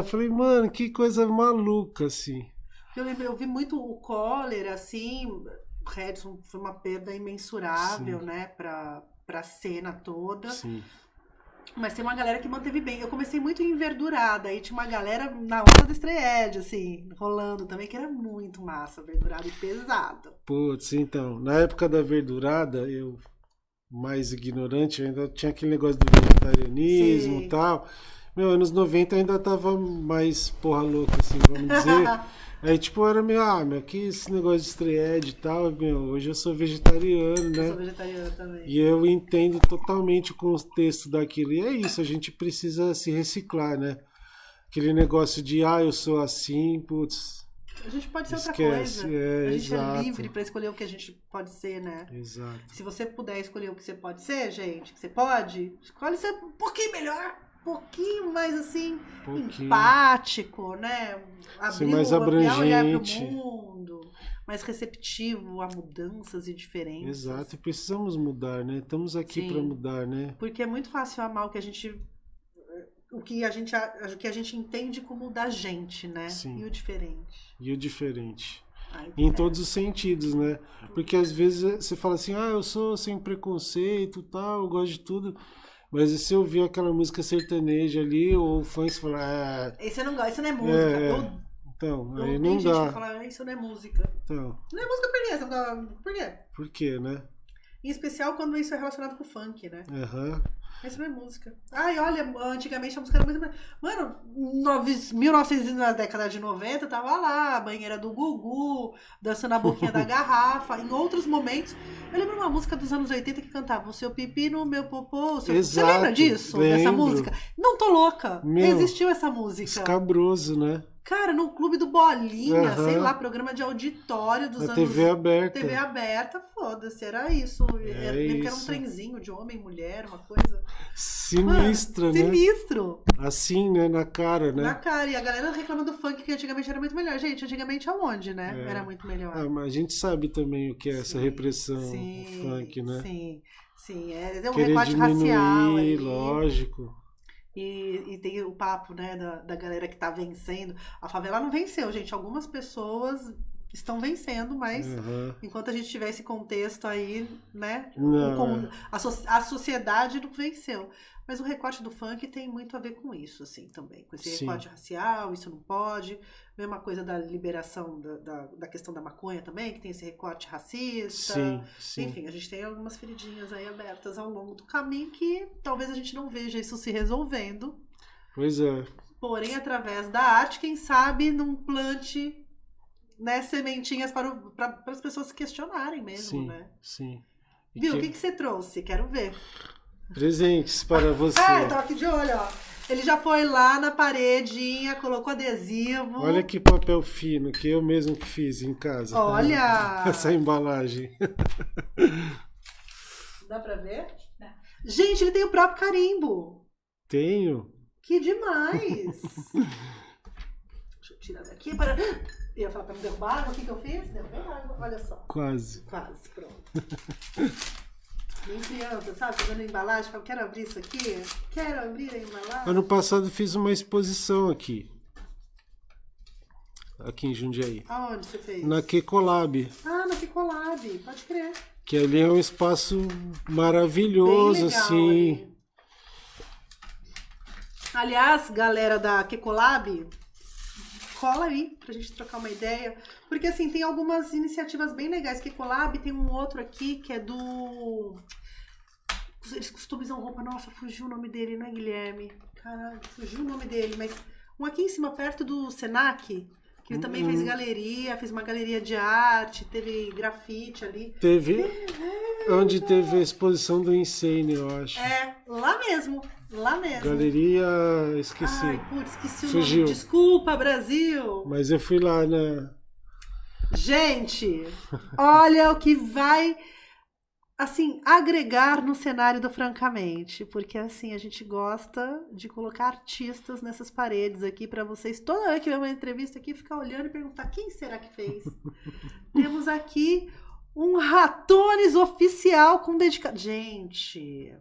falei, mano, que coisa maluca, assim. Eu vi muito o Coller, assim, o Redson foi uma perda imensurável, né, pra cena toda. Sim. Mas tem uma galera que manteve bem. Eu comecei muito enverdurada. Aí tinha uma galera na onda do Estreed, assim, rolando também, que era muito massa, verdurado e pesado. Putz, então, na época da verdurada, eu, mais ignorante, ainda tinha aquele negócio do vegetarianismo e tal. Anos 90 ainda tava mais porra louca, assim, vamos dizer. Aí, tipo, era meio, que esse negócio de Estreed e tal, hoje eu sou vegetariano, né? Eu sou vegetariano também. E eu entendo totalmente o contexto daquilo. E é isso, a gente precisa se reciclar, né? Aquele negócio de, eu sou assim, putz. A gente pode ser esquece. Outra coisa. A gente exato. é livre pra escolher o que a gente pode ser, né? Exato. Se você puder escolher o que você pode ser, gente, que você pode, escolhe ser um pouquinho melhor. pouquinho mais assim, Pouquinho. empático, né? Sim, mais Ampliar o olhar pro abrangente. mundo, mais receptivo a mudanças e diferenças. Exato, e precisamos mudar, né? Estamos aqui Sim. para mudar, né? Porque é muito fácil amar o que a gente entende como da gente, né? Sim. E o diferente. E o diferente. Ai, Em todos os sentidos, né? Porque às vezes você fala assim, eu sou sem preconceito, tal, eu gosto de tudo. Mas se você ouvir aquela música sertaneja ali, ou funk, você fala, Esse eu não gosto, isso não é música. então, Eu aí odeio não gente dá. que fala, isso não é música. Então, Não é música por quê? Você não gosta- Por quê? por quê, né? Em especial quando isso é relacionado com funk, né? Aham. Isso não é música. Ai, olha, antigamente a música era muito... Mano, 1900 na década de 90, tava lá, a banheira do Gugu, dançando a boquinha da garrafa. Em outros momentos, eu lembro uma música dos anos 80 que cantava o seu pipi no meu popô. Você Exato, lembra disso? Dessa lembro. música? Não tô louca. Meu, Existiu essa música. Escabroso, né? Cara, no Clube do Bolinha, Aham. sei lá, programa de auditório dos Na anos... TV aberta. TV aberta, foda-se, era isso. Lembro que era um isso. trenzinho de homem, mulher, uma coisa... Sinistra, Mano, né? sinistro. Assim, né? Na cara, né? Na cara. E a galera reclamando do funk, que antigamente era muito melhor. Gente, antigamente aonde, né? É. Era muito melhor. Mas a gente sabe também o que é essa Sim, repressão sim, funk, né? Sim, sim. É um Querer recorte diminuir, racial ali. lógico. E tem o papo, né, da galera que tá vencendo. A favela não venceu, gente. Algumas pessoas estão vencendo, mas Aham. enquanto a gente tiver esse contexto aí, né? Não, A sociedade não venceu. Mas o recorte do funk tem muito a ver com isso, assim, também. Com esse Sim. recorte racial, isso não pode. Mesma coisa da liberação da questão da maconha também, que tem esse recorte racista. Sim, sim. Enfim, a gente tem algumas feridinhas aí abertas ao longo do caminho que talvez a gente não veja isso se resolvendo. Pois é. Porém, através da arte, quem sabe não plante, né, sementinhas para as pessoas se questionarem mesmo, Sim, né? sim. E Viu? O que você trouxe? Quero ver. Presentes para você. Eu tô aqui de olho, ó. Ele já foi lá na paredinha, colocou adesivo. Olha que papel fino, que eu mesmo que fiz em casa. Olha! Essa embalagem. Dá pra ver? Dá. Gente, ele tem o próprio carimbo. Tenho. Que demais! Deixa eu tirar daqui para... Eu ia falar pra me derrubar água. O que eu fiz? Derrubei água. Olha só. Quase. Quase, pronto. Bem criança, sabe? Fazendo embalagem. Falo, quero abrir isso aqui. Quero abrir a embalagem. Ano passado fiz uma exposição aqui. Aqui em Jundiaí. Aonde você fez? Na Kecolab. Ah, na Kecolab. Pode crer. Que ali é um espaço maravilhoso, Bem legal, assim. ali. Aliás, galera da Kecolab, cola aí pra gente trocar uma ideia. Porque assim, tem algumas iniciativas bem legais. Kecolab, tem um outro aqui que é do... Eles customizam roupa. Nossa, fugiu o nome dele, não é Guilherme? Caralho, fugiu o nome dele. Mas um aqui em cima, perto do Senac, que ele também fez galeria, fez uma galeria de arte, teve grafite ali. Teve. Onde teve a exposição do Insane, eu acho. É, lá mesmo. Lá mesmo. Galeria. Esqueci. Ai, putz, esqueci o Fugiu. nome. Desculpa, Brasil. Mas eu fui lá na. Gente, olha o que vai, assim, agregar no cenário do Francamente. Porque, assim, a gente gosta de colocar artistas nessas paredes aqui pra vocês, toda vez que vem uma entrevista aqui, ficar olhando e perguntar quem será que fez. Temos aqui um Ratones oficial com dedicação. Gente,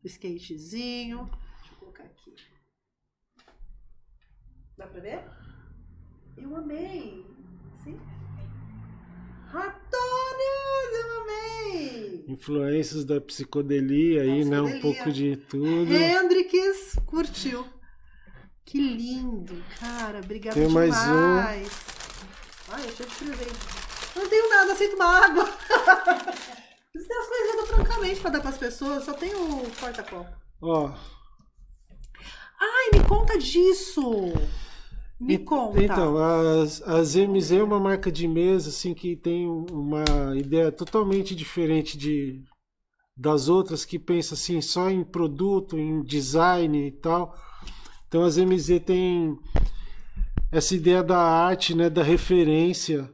skatezinho. Deixa eu colocar aqui. Dá pra ver? Eu amei. Sim? Ratones, eu amei. Influências da psicodelia aí, né? Um Psicodelia. pouco de tudo. Hendrix curtiu. Que lindo, cara. Obrigada Tem mais demais. Ai, eu cheio de presente. Eu não tenho nada, aceito uma água. Isso tem as coisas do Francamente pra dar pras pessoas. Só tem o porta-copo. Ó. Ai, me conta disso. Me conta. Então, a ZMZ é uma marca de mesa assim, que tem uma ideia totalmente diferente das outras, que pensa assim, só em produto, em design e tal. Então a ZMZ tem essa ideia da arte, né, da referência.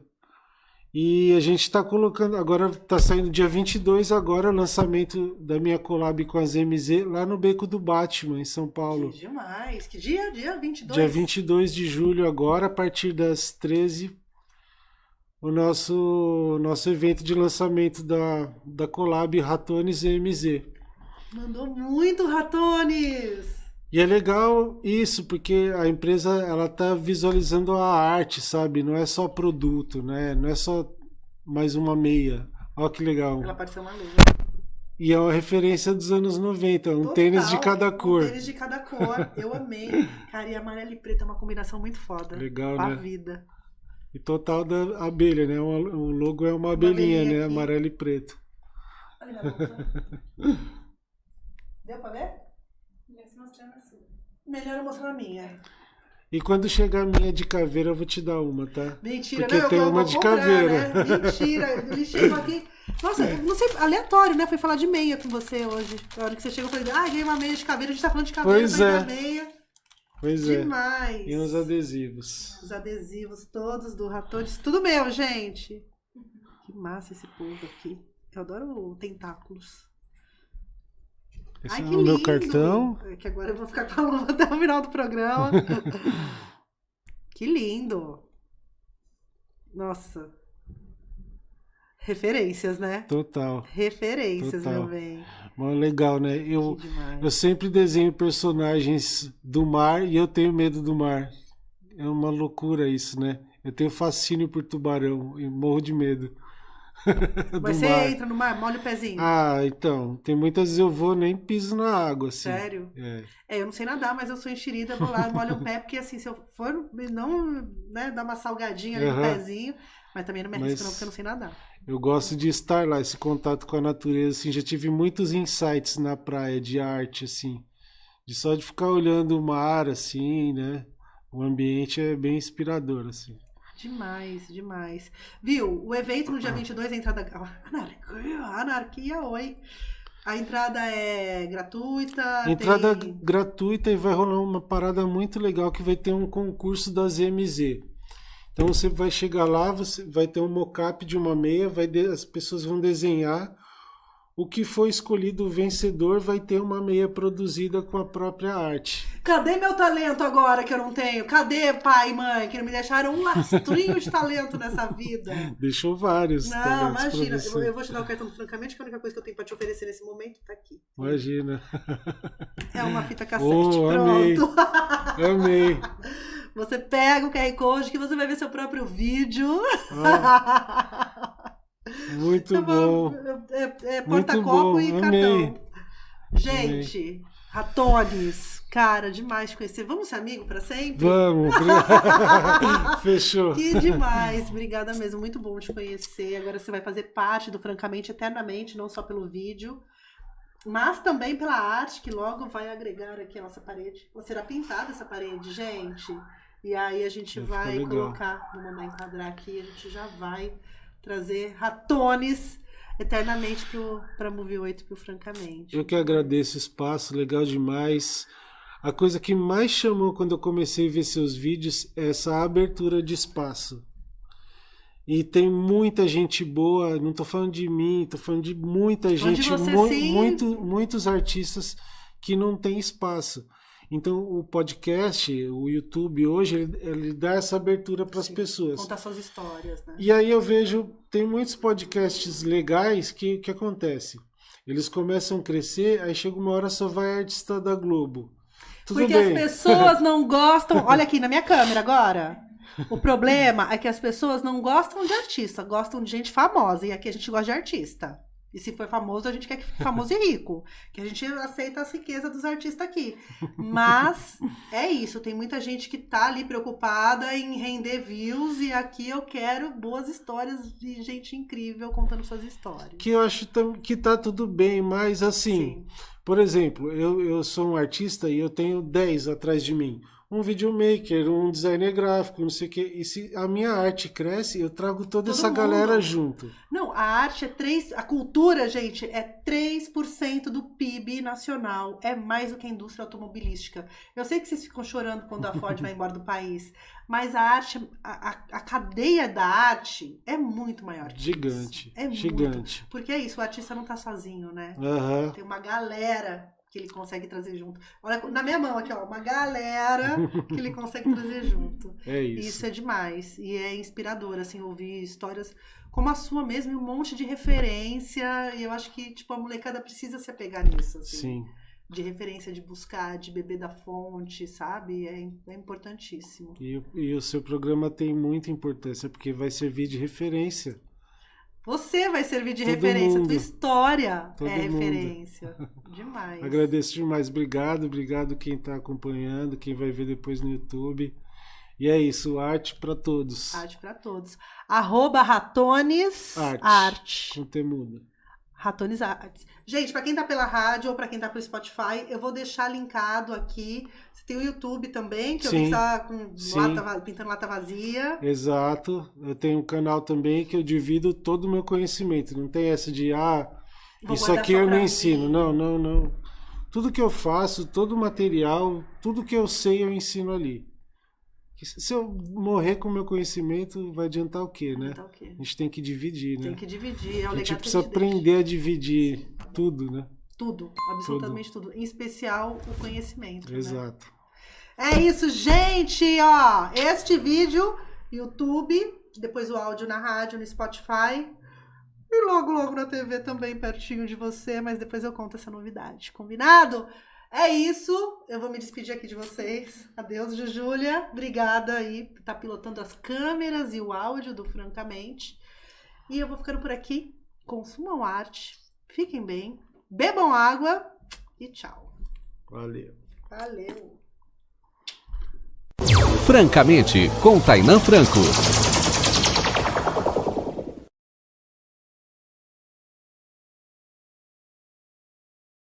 E a gente está colocando, agora está saindo dia 22 agora, o lançamento da minha collab com as MZ lá no Beco do Batman, em São Paulo. Que demais. Que dia? Dia 22? Dia 22 de julho agora, a partir das 13, o nosso evento de lançamento da collab Ratones e MZ. Mandou muito, Ratones! E é legal isso, porque a empresa ela tá visualizando a arte, sabe? Não é só produto, né? Não é só mais uma meia. Olha que legal. Ela pode ser uma meia. E é uma referência dos anos 90, um Total, tênis de cada cor. Um tênis de cada cor, eu amei. Cara, e amarelo e preto é uma combinação muito foda. Legal, pra né? vida. E total da abelha, né? O logo é uma abelhinha, né? Aqui. Amarelo e preto. Olha na bolsa. Deu pra ver? Melhor eu mostrar a minha. E quando chegar a minha de caveira, eu vou te dar uma, tá? Mentira, porque não, tem eu uma vou de comprar, caveira. né? Mentira, ele chegou aqui. Nossa, não sei, aleatório, né? Fui falar de meia com você hoje. Na hora que você chegou, eu falei, ganhei uma meia de caveira, a gente tá falando de caveira, Pois falei é. da meia. Pois Demais. é. E uns adesivos. Os adesivos todos do Ratones, tudo meu, gente. Que massa esse povo aqui. Eu adoro tentáculos. Esse Ai, é que o meu lindo. cartão. É que agora eu vou ficar com a luva até o final do programa. Que lindo. Nossa. Referências, né? Total. Referências, Total. meu bem. Mas legal, né? Eu Que demais. Eu sempre desenho personagens do mar e eu tenho medo do mar. É uma loucura isso, né? Eu tenho fascínio por tubarão e morro de medo. do Mas você mar. entra no mar, molha o pezinho. Ah, então. Tem muitas vezes eu vou nem piso na água, assim. Sério? É. Eu não sei nadar, mas eu sou enxerida, vou lá, molho o pé, porque assim, se eu for, não, né, dar uma salgadinha ali no pezinho, mas também não me arrisco não, porque eu não sei nadar. Eu gosto de estar lá, esse contato com a natureza, assim, já tive muitos insights na praia de arte, assim, de ficar olhando o mar, assim, né? O ambiente é bem inspirador, assim. Demais, demais. Viu? O evento no dia 22, a entrada... Anarquia, oi. A entrada é gratuita? Entrada tem... gratuita e vai rolar uma parada muito legal que vai ter um concurso das MZ. Então você vai chegar lá, você vai ter um mockup de uma meia, as pessoas vão desenhar. O que foi escolhido o vencedor vai ter uma meia produzida com a própria arte. Cadê meu talento agora que eu não tenho? Cadê pai e mãe que não me deixaram um lastrinho de talento nessa vida? Deixou vários. Não, imagina. Eu vou te dar o cartão francamente, que a única coisa que eu tenho pra te oferecer nesse momento tá aqui. Imagina. É uma fita cassete. Oh, pronto. Amei. Você pega o QR Code que você vai ver seu próprio vídeo. Muito bom. É porta-copo e Amei. cartão. Gente, Ratones, cara, demais de conhecer. Vamos ser amigos pra sempre? Vamos. Fechou. Que demais. Obrigada mesmo. Muito bom te conhecer. Agora você vai fazer parte do Francamente Eternamente, não só pelo vídeo, mas também pela arte, que logo vai agregar aqui a nossa parede. Será pintada essa parede, gente. E aí a gente vai colocar, vou mandar enquadrar aqui, a gente já vai trazer Ratones eternamente para Movie 8 pro Francamente. Eu que agradeço o espaço, legal demais. A coisa que mais chamou quando eu comecei a ver seus vídeos é essa abertura de espaço. E tem muita gente boa, não tô falando de mim, tô falando de muita gente, de você, muitos artistas que não tem espaço. Então o podcast, o YouTube hoje, ele dá essa abertura para as pessoas. Contar suas histórias, né? E aí eu vejo, tem muitos podcasts legais que acontece. Eles começam a crescer, aí chega uma hora só vai artista da Globo. Tudo Porque bem. as pessoas não gostam... Olha aqui na minha câmera agora. O problema é que as pessoas não gostam de artista, gostam de gente famosa. E aqui a gente gosta de artista. E se for famoso, a gente quer que fique famoso e rico. Que a gente aceita a riqueza dos artistas aqui. Mas é isso, tem muita gente que tá ali preocupada em render views. E aqui eu quero boas histórias de gente incrível contando suas histórias. Que eu acho que tá tudo bem, mas assim... Sim. Por exemplo, eu sou um artista e eu tenho 10 atrás de mim. um videomaker, um designer gráfico, não sei o quê. E se a minha arte cresce, eu trago toda essa galera junto. Não, a arte a cultura, gente, é 3% do PIB nacional. É mais do que a indústria automobilística. Eu sei que vocês ficam chorando quando a Ford vai embora do país, mas a arte, a cadeia da arte é muito maior que gigante, isso. É gigante. Muito, porque é isso, o artista não tá sozinho, né? Uhum. Tem uma galera que ele consegue trazer junto. Olha, na minha mão aqui, ó, uma galera que ele consegue trazer junto. É isso. Isso é demais. E é inspirador, assim, ouvir histórias como a sua mesmo, e um monte de referência. E eu acho que, tipo, a molecada precisa se apegar nisso, assim. Sim. De referência, de buscar, de beber da fonte, sabe? É importantíssimo. E o seu programa tem muita importância, porque vai servir de referência. Você vai servir de Todo referência, mundo. Tua história Todo é mundo. referência. Demais. Agradeço demais. Obrigado quem está acompanhando, quem vai ver depois no YouTube. E é isso, arte para todos. Arte para todos. @Ratones Arte. Com temudo. Ratones Artes. Gente, para quem tá pela rádio ou para quem tá pelo Spotify, eu vou deixar linkado aqui. Você tem o YouTube também, que eu vi que tá pintando lata vazia. Exato. Eu tenho um canal também que eu divido todo o meu conhecimento. Não tem essa de, isso aqui eu não ensino. Não. Tudo que eu faço, todo o material, tudo que eu sei eu ensino ali. Se eu morrer com o meu conhecimento, vai adiantar o quê, né? A gente tem que dividir, né? Tem que dividir, é o legado. A gente precisa aprender a dividir tudo, né? Tudo, absolutamente tudo. Em especial o conhecimento. Exato. Né? É isso, gente! Ó, este vídeo, YouTube, depois o áudio na rádio, no Spotify. E logo na TV também, pertinho de você, mas depois eu conto essa novidade. Combinado? É isso, eu vou me despedir aqui de vocês. Adeus, Júlia. Obrigada aí por estar pilotando as câmeras e o áudio do Francamente. E eu vou ficando por aqui. Consumam arte, fiquem bem, bebam água e tchau. Valeu. Valeu. Francamente, com Tainan Franco.